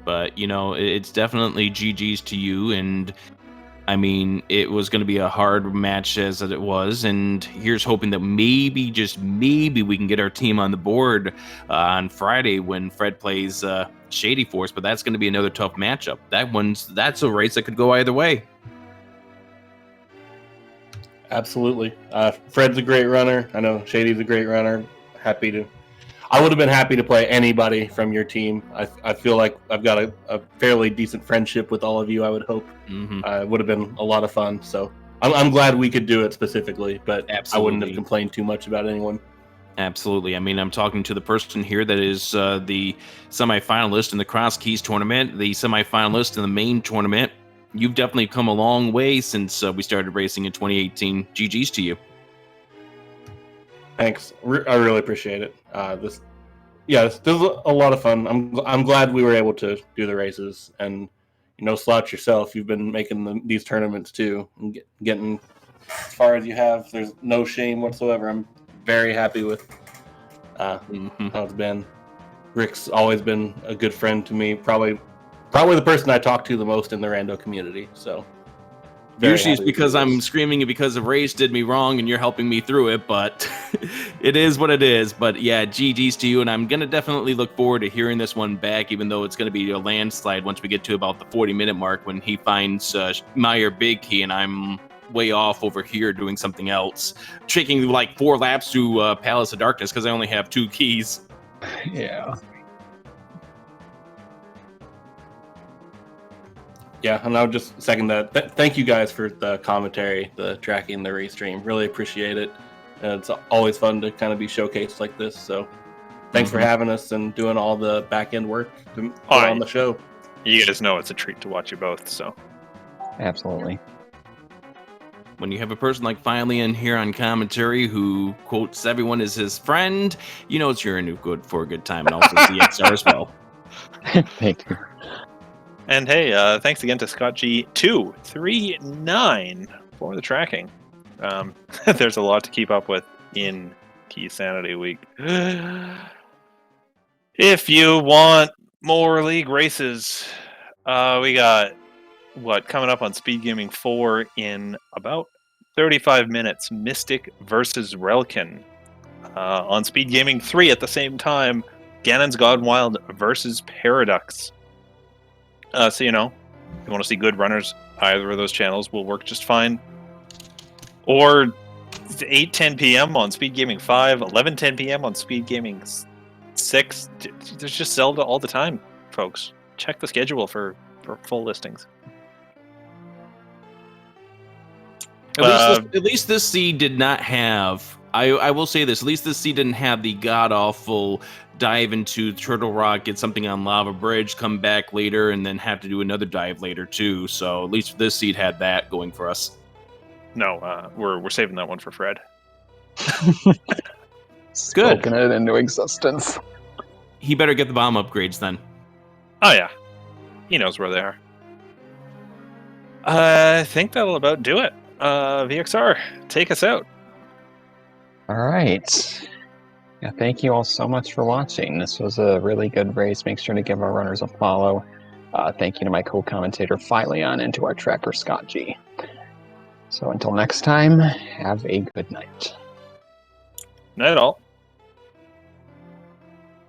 But you know, it's definitely GG's to you, and I mean, it was going to be a hard match as it was, and here's hoping that maybe, just maybe, we can get our team on the board on Friday when Fred plays Shady Force. But that's going to be another tough matchup. That's a race that could go either way. Absolutely. Fred's a great runner. I know Shady's a great runner. I would have been happy to play anybody from your team. I feel like I've got a fairly decent friendship with all of you, I would hope. It would have been a lot of fun. So I'm glad we could do it specifically, but Absolutely. I wouldn't have complained too much about anyone. Absolutely. I mean, I'm talking to the person here that is the semifinalist in the Cross Keys tournament, the semifinalist in the main tournament. You've definitely come a long way since we started racing in 2018. GG's to you. Thanks. I really appreciate it. This was a lot of fun. I'm glad we were able to do the races, and Slouch yourself, you've been making these tournaments too, and getting as far as you have. There's no shame whatsoever. I'm very happy with how it's been. Rick's always been a good friend to me. Probably the person I talk to the most in the rando community. So usually it's because I'm screaming because of race did me wrong and you're helping me through it, but it is what it is. But yeah, GG's to you, and I'm going to definitely look forward to hearing this one back, even though it's going to be a landslide once we get to about the 40-minute mark when he finds Meyer Big Key and I'm way off over here doing something else, taking like 4 laps to Palace of Darkness because I only have 2 keys. Yeah. Yeah, and I would just second that. Thank you guys for the commentary, the tracking, the race stream. Really appreciate it. It's always fun to kind of be showcased like this. So thanks for having us and doing all the back end work to put on the show. You guys know it's a treat to watch you both. So Absolutely. When you have a person like Finally in here on commentary who quotes everyone as his friend, you know it's you're in good for a good time, and also ZXR as well. Thank you. And hey, thanks again to Scott G239 for the tracking. There's a lot to keep up with in Key Sanity Week. If you want more league races, we got coming up on SpeedGaming 4 in about 35 minutes. Mystic versus Relkin. On SpeedGaming 3 at the same time, Ganon's Gone Wild versus Paradox. So, if you want to see good runners, either of those channels will work just fine. Or 8:10 p.m. on SpeedGaming 5, 11:10 p.m. on SpeedGaming 6. There's just Zelda all the time, folks. Check the schedule for full listings. At least this seed did not have... I will say this, at least this seed didn't have the god-awful dive into Turtle Rock, get something on Lava Bridge, come back later, and then have to do another dive later, too. So at least this seed had that going for us. No, we're saving that one for Fred. Spoken it into existence. He better get the bomb upgrades, then. Oh, yeah. He knows where they are. I think that'll about do it. VXR, take us out. All right. Yeah, thank you all so much for watching. This was a really good race. Make sure to give our runners a follow. Thank you to my co-commentator, Phileon, and to our tracker, Scott G. So until next time, have a good night. Night all.